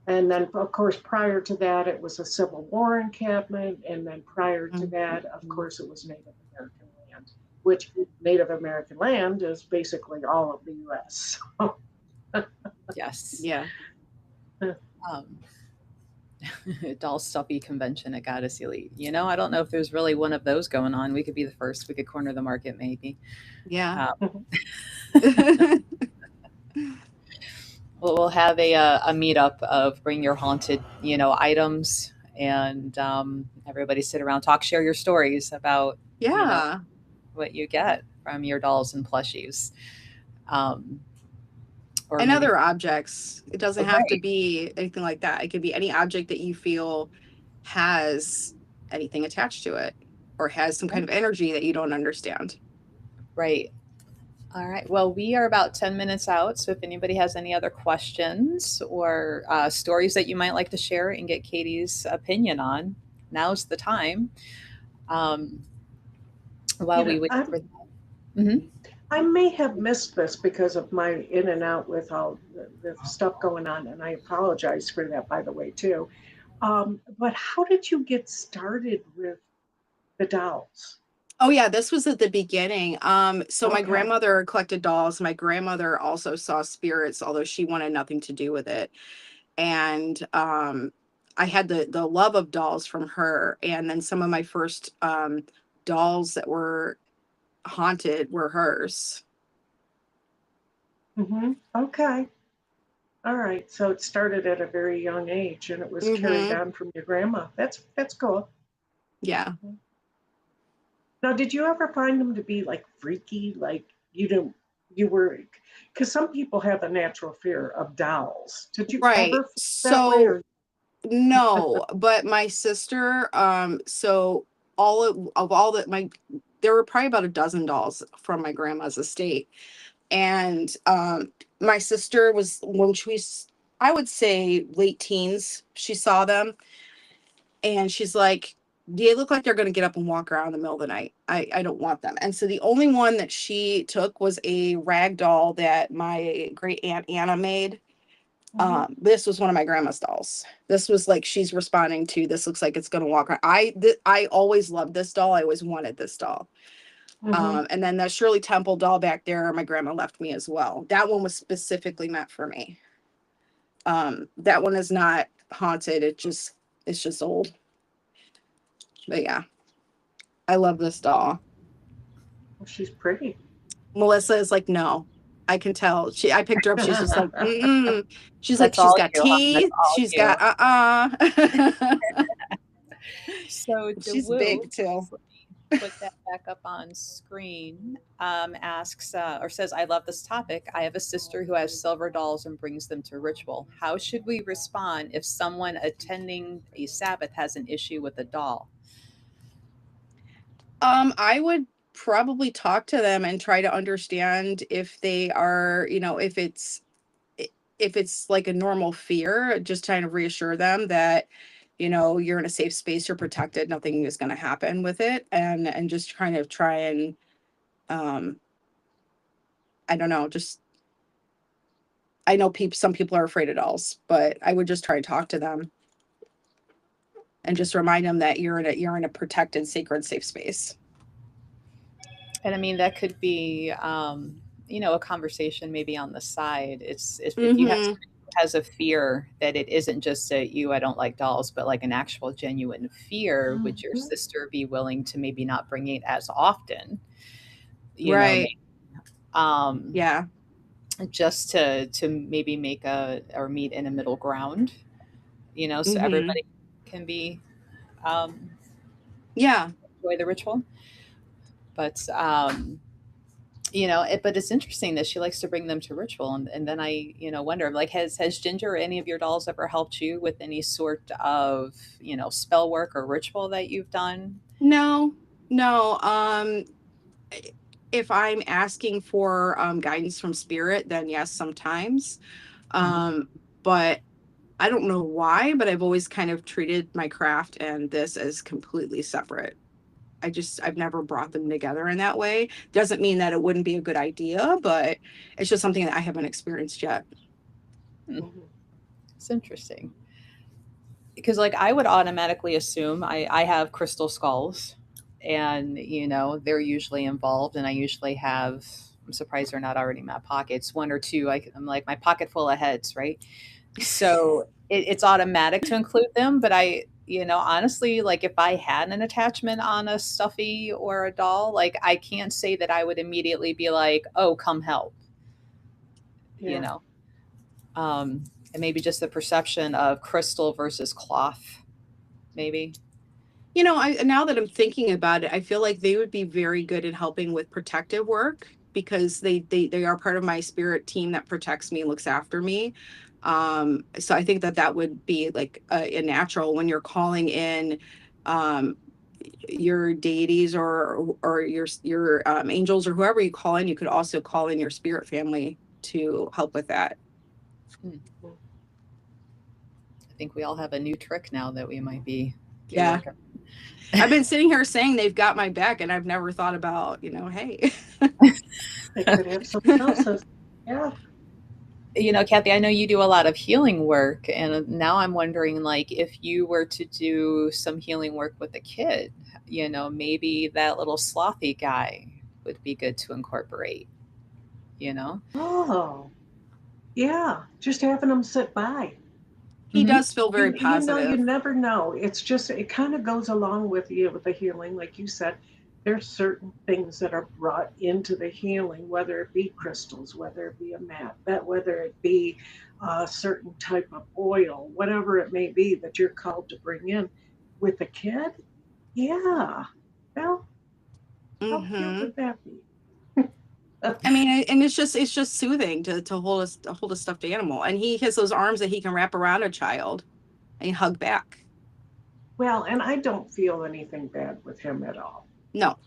S3: And then, of course, prior to that, it was a Civil War encampment. And then prior to that, of course, it was Native American land, which Native American land is basically all of the US.
S1: Yes.
S2: Yeah.
S1: Um, doll stuffy convention at Goddess Elite. You know, I don't know if there's really one of those going on. We could be the first. We could corner the market, maybe.
S2: Yeah.
S1: We'll have a meetup of bring your haunted, you know, items, and everybody sit around, talk, share your stories about you know,
S2: Yeah.
S1: what you get from your dolls and plushies. Or
S2: And
S1: maybe
S2: other objects. It doesn't have to
S1: right,
S2: be anything like that. It could be any object that you feel has anything attached to it or has some kind of energy that you don't understand.
S1: right. All right. Well, we are about 10 minutes out. So if anybody has any other questions or stories that you might like to share and get Katie's opinion on, now's the time. While we wait for that. Mm-hmm.
S3: I may have missed this because of my in and out with all the stuff going on, and I apologize for that, by the way, too. But how did you get started with the dolls?
S2: Oh yeah, this was at the beginning. So my
S3: Okay.
S2: grandmother collected dolls. My grandmother also saw spirits, although she wanted nothing to do with it. And I had the love of dolls from her. And then some of my first dolls that were haunted were hers.
S3: Mm-hmm. Okay. All right. So it started at a very young age, and it was carried
S2: Mm-hmm.
S3: on from your grandma. That's cool.
S2: Yeah.
S3: Now, did you ever find them to be like freaky? Like you were, because some people have a natural fear of dolls. Did you
S2: Right.
S3: ever feel that way?
S2: So
S3: Or
S2: no, but my sister, so of all that there were probably about a dozen dolls from my grandma's estate. And my sister was when she was, I would say late teens, she saw them and she's like, they look like they're going to get up and walk around in the middle of the night. I don't want them. And so the only one that she took was a rag doll that my great aunt Anna made. This was one of my grandma's dolls. This was like she's responding to, this looks like it's going to walk around. I always loved this doll. I always wanted this doll. And then that Shirley Temple doll back there, my grandma left me as well. That one was specifically meant for me. That one is not haunted. It's just old. But yeah, I love this doll.
S3: Well, she's pretty.
S2: Melissa is like, no, I can tell. I picked her up. She's just like, mm-mm. She's like,
S1: That's all
S2: she's got
S1: you, huh? That's
S2: teeth.
S1: all
S2: She's
S1: you.
S2: got
S1: So
S2: She's
S1: DeWoo,
S2: big too.
S1: let me put that back up on screen, asks or says, I love this topic. I have a sister who has silver dolls and brings them to ritual. How should we respond if someone attending a Sabbath has an issue with a doll?
S2: I would probably talk to them and try to understand if they are, if it's like a normal fear, just trying to reassure them that, you're in a safe space, you're protected, nothing is going to happen with it. And just kind of try and, I don't know, I know some people are afraid of dolls, but I would just try and talk to them and just remind them that you're in a protected, sacred, safe space.
S1: And I mean, that could be, a conversation maybe on the side. It's if you have somebody who has a fear that it isn't just I don't like dolls, but like an actual genuine fear, would your sister be willing to maybe not bring it as often?
S2: Right.
S1: Yeah. Just to maybe make or meet in a middle ground, so everybody can be, enjoy the ritual. But but it's interesting that she likes to bring them to ritual, and then I wonder, like, has Ginger or any of your dolls ever helped you with any sort of spell work or ritual that you've done?
S2: No. If I'm asking for guidance from spirit, then yes, sometimes. But I don't know why, but I've always kind of treated my craft and this as completely separate. I've never brought them together in that way. Doesn't mean that it wouldn't be a good idea, but it's just something that I haven't experienced yet.
S1: It's interesting. Because like I would automatically assume I have crystal skulls, and they're usually involved, and I usually have, I'm surprised they're not already in my pockets, one or two. I'm like, my pocket full of heads, right? So it's automatic to include them. But honestly, like if I had an attachment on a stuffy or a doll, like I can't say that I would immediately be like, oh, come help. And maybe just the perception of crystal versus cloth, maybe.
S2: Now that I'm thinking about it, I feel like they would be very good at helping with protective work because they are part of my spirit team that protects me and looks after me. So I think that would be like a natural when you're calling in your deities or your angels or whoever you call in. You could also call in your spirit family to help with that.
S1: I think we all have a new trick now that we might be.
S2: Yeah. I've been sitting here saying they've got my back, and I've never thought about, hey.
S3: They could have something else. Yeah.
S1: Kathy, I know you do a lot of healing work, and now I'm wondering, like, if you were to do some healing work with a kid, maybe that little slothy guy would be good to incorporate,
S3: Oh, yeah. Just having them sit by.
S2: He does feel very positive.
S3: You never know. It's just, it kind of goes along with the healing. Like you said, there's certain things that are brought into the healing, whether it be crystals, whether it be a mat, whether it be a certain type of oil, whatever it may be that you're called to bring in. With a kid, yeah. Well, how cute would that be?
S2: I mean, and it's just soothing to hold a stuffed animal, and he has those arms that he can wrap around a child and hug back.
S3: Well, and I don't feel anything bad with him at all.
S2: No.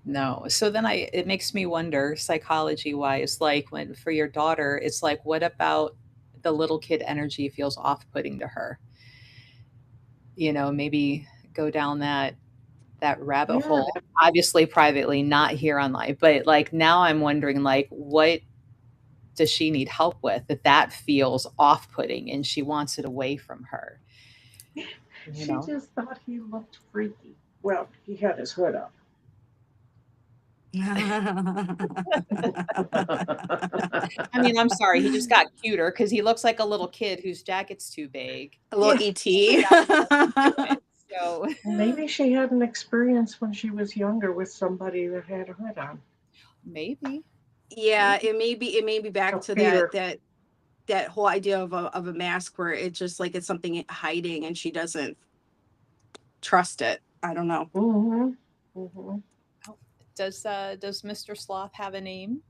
S1: No. So then it makes me wonder, psychology wise, like when for your daughter, it's like, what about the little kid energy feels off-putting to her? Maybe go down that rabbit hole, obviously privately, not here on live, but like now I'm wondering, like, what does she need help with that feels off-putting and she wants it away from her?
S3: She just thought he looked freaky. Well, he had his hood up.
S1: I mean, I'm sorry, he just got cuter because he looks like a little kid whose jacket's too big.
S2: A little
S3: Yeah.
S2: ET.
S1: So
S3: Maybe she had an experience when she was younger with somebody that had a hood on.
S1: maybe.
S2: Yeah, it may be back
S3: Oh,
S2: to
S3: Peter.
S2: that whole idea of a mask where it's just like it's something hiding and she doesn't trust it. I don't know.
S3: Mm-hmm. Mm-hmm.
S1: Oh, does Mr. Sloth have a name?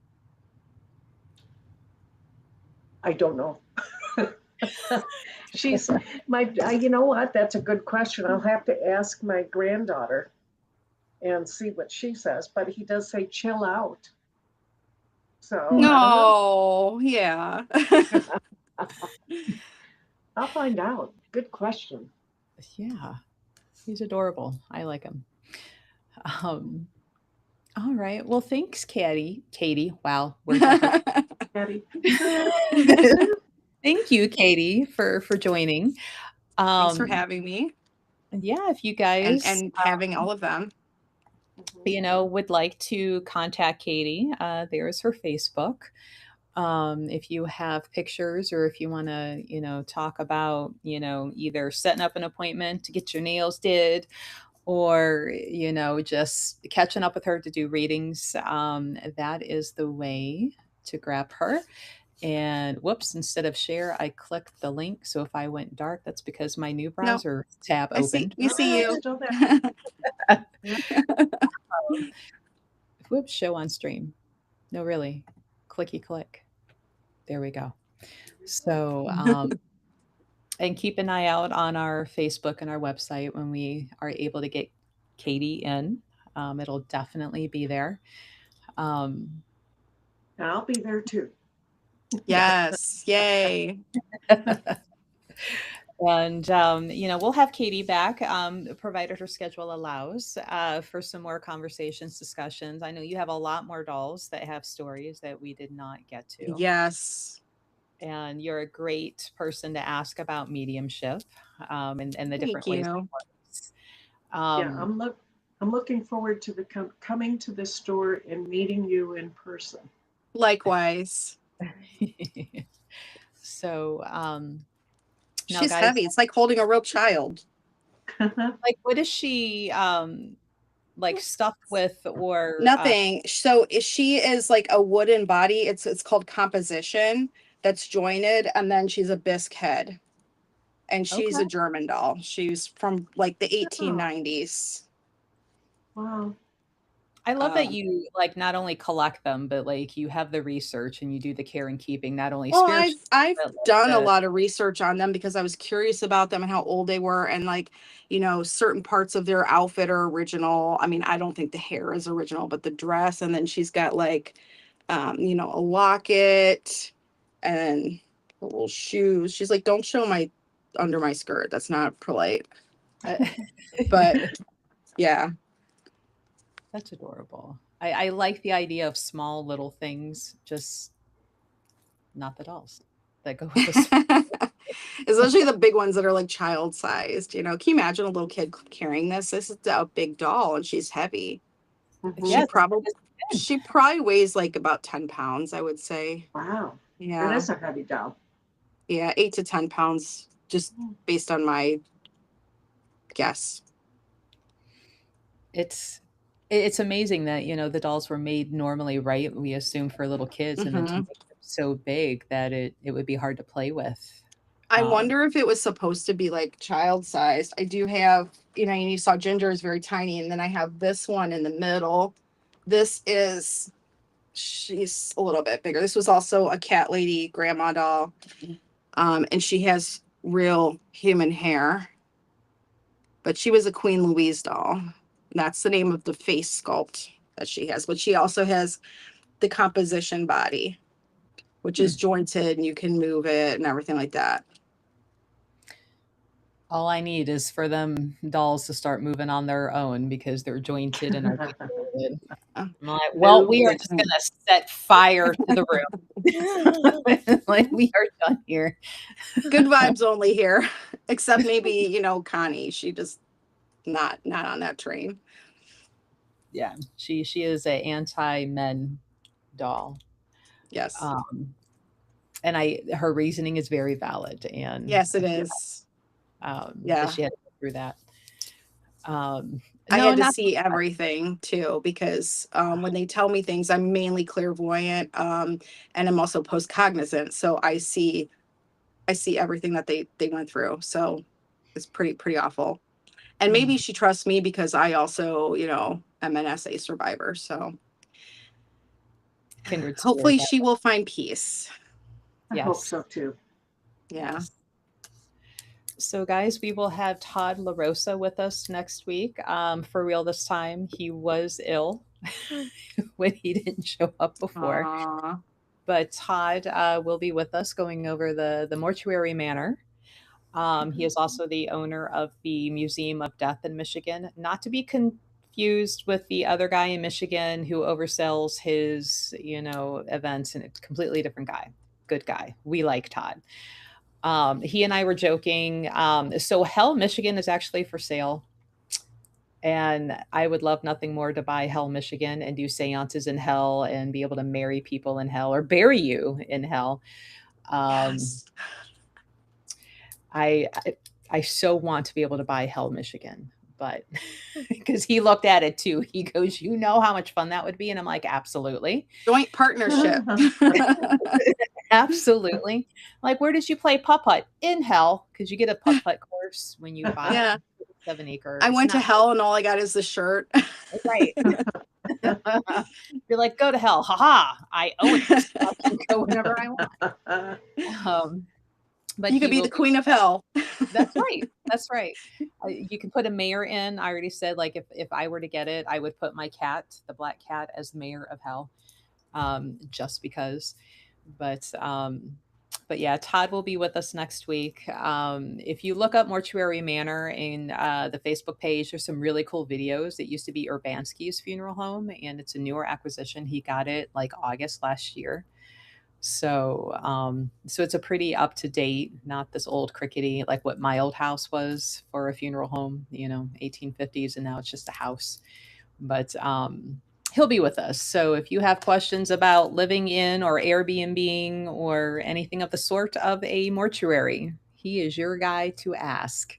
S3: I don't know. She's my, you know what? That's a good question. I'll have to ask my granddaughter and see what she says. But he does say chill out. So I don't know.
S2: No, yeah.
S3: I'll find out. Good question.
S1: Yeah, he's adorable. I like him. Um, all right. Well, thanks, Katie. Katie. Wow, we're jumping.
S3: Patty.
S1: Thank you, Katie, for joining.
S2: Thanks for
S1: Um,
S2: having me
S1: yeah, if you
S2: and
S1: guys
S2: having all of them.
S1: would like to contact Katie, there's her Facebook. If you have pictures or if you want to, talk about, either setting up an appointment to get your nails did or, just catching up with her to do readings, that is the way to grab her. And whoops, instead of share, I clicked the link. So if I went dark, that's because my new
S2: No,
S1: browser tab
S2: I see.
S1: opened.
S2: We see you.
S3: Still there.
S1: Whoops, show on stream. No, really. Clicky click. There we go. So, and keep an eye out on our Facebook and our website when we are able to get Katie in. It'll definitely be there.
S3: I'll be there too.
S2: Yes. Yay.
S1: And, we'll have Katie back, provided her schedule allows, for some more conversations, discussions. I know you have a lot more dolls that have stories that we did not get to.
S2: Yes.
S1: And you're a great person to ask about mediumship, and the different
S2: Thank
S1: ways it
S2: you.
S1: works.
S3: Yeah,
S1: Um,
S3: I'm looking forward to the coming to the store and meeting you in person.
S2: Likewise.
S1: so, now,
S2: She's
S1: guys,
S2: heavy. It's like holding a real child.
S1: like, what is she, like stuffed with or,
S2: Nothing. So she is like a wooden body. It's called composition that's jointed, and then she's a bisque head. And she's
S1: okay.
S2: a German doll. She's from like the
S3: Oh,
S2: 1890s.
S3: wow.
S1: I love that
S2: Um,
S1: you like not only collect them, but like you have the research and you do the care and keeping, not only
S2: well,
S1: spiritually,
S2: I've
S1: but like
S2: done a lot of research on them because I was curious about them and how old they were, and like, certain parts of their outfit are original. I mean, I don't think the hair is original, but the dress, and then she's got like, a locket and little shoes. She's like, don't show my under my skirt. That's not polite. But yeah.
S1: that's adorable. I like the idea of small little things, just not the dolls that go with the
S2: Especially the big ones that are like child sized. Can you imagine a little kid carrying this? This is a big doll and she's heavy.
S3: Mhm.
S2: She
S1: Yes,
S2: probably she probably weighs like about 10 pounds, I would say.
S3: Wow. It
S2: Yeah.
S3: is a heavy doll.
S2: Yeah, 8 to 10 pounds, just based on my guess.
S1: it's amazing that the dolls were made normally, right? We assume for little kids, and then to
S2: Hmm.
S1: make them so big that it would be hard to play with.
S2: I
S1: Um,
S2: wonder if it was supposed to be like child sized. I do have, and you saw Ginger is very tiny, and then I have this one in the middle. She's a little bit bigger. This was also a cat lady grandma doll. And she has real human hair. But she was a Queen Louise doll. That's the name of the face sculpt that she has. But she also has the composition body, which is jointed and you can move it and everything like that.
S1: all I need is for them dolls to start moving on their own because they're jointed and articulated. I'm like, well, we are just going to set fire to the room. Like, we are done here.
S2: Good vibes only here, except maybe, Connie. She just not on that train.
S1: Yeah, she is a anti-men doll.
S2: Yes.
S1: And her reasoning is very valid, and
S2: Yes, it is.
S1: that
S2: Yeah.
S1: she had to go through that.
S2: I
S1: No,
S2: had to
S1: not
S2: see everything too, because when they tell me things, I'm mainly clairvoyant, and I'm also post-cognizant. So I see everything that they went through. So it's pretty awful. And maybe she trusts me because I also, am an SA survivor. So
S1: kindred
S2: hopefully
S1: spirit.
S2: she will find peace.
S3: I hope
S1: Yes.
S3: so too.
S2: Yeah.
S1: Yes. So, guys, we will have Todd LaRosa with us next week. For real this time. He was ill when he didn't show up before.
S2: Aw.
S1: But Todd will be with us going over the Mortuary Manor. He is also the owner of the Museum of Death in Michigan, not to be confused with the other guy in Michigan who oversells his, events, and it's a completely different guy. Good guy. We like Todd. He and I were joking. So Hell, Michigan is actually for sale. And I would love nothing more to buy Hell, Michigan and do seances in Hell and be able to marry people in Hell or bury you in Hell.
S2: Yes.
S1: I so want to be able to buy Hell, Michigan, but because he looked at it too. He goes, "You know how much fun that would be?" And I'm like, "Absolutely."
S2: Joint partnership.
S1: Absolutely. Like, where did you play putt-putt? In Hell, because you get a putt-putt course when you buy
S2: Yeah.
S1: 7 acre.
S2: I
S1: It's
S2: went to
S1: not
S2: Hell and all I got is the shirt.
S1: right. You're like, go to hell. Haha. I own it. I can go whenever I want. But
S2: You could
S1: he
S2: be
S1: will
S2: the queen of Hell.
S1: That's right. That's right. You can put a mayor in. I already said, like, if I were to get it, I would put my cat, the black cat, as mayor of Hell, just because. But yeah, Todd will be with us next week. If you look up Mortuary Manor in the Facebook page, there's some really cool videos. It used to be Urbanski's funeral home, and it's a newer acquisition. He got it like August last year. So it's a pretty up to date, not this old crickety like what my old house was for a funeral home, 1850s, and now it's just a house. But he'll be with us. So if you have questions about living in or Airbnb or anything of the sort of a mortuary, he is your guy to ask.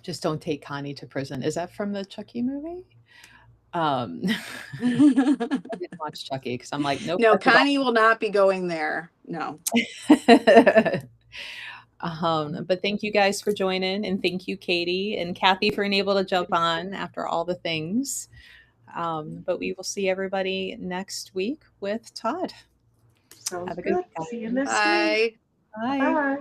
S1: Just don't take Connie to prison. Is that from the Chucky movie? I didn't watch Chucky because I'm like, nope.
S2: No, Connie will not be going there. No.
S1: But thank you guys for joining, and thank you, Katie and Kathy, for being able to jump on after all the things. But we will see everybody next week with Todd.
S3: Sounds
S1: Have a
S3: good.
S1: good week.
S3: See you next week.
S2: Bye.
S1: Bye.
S3: Bye.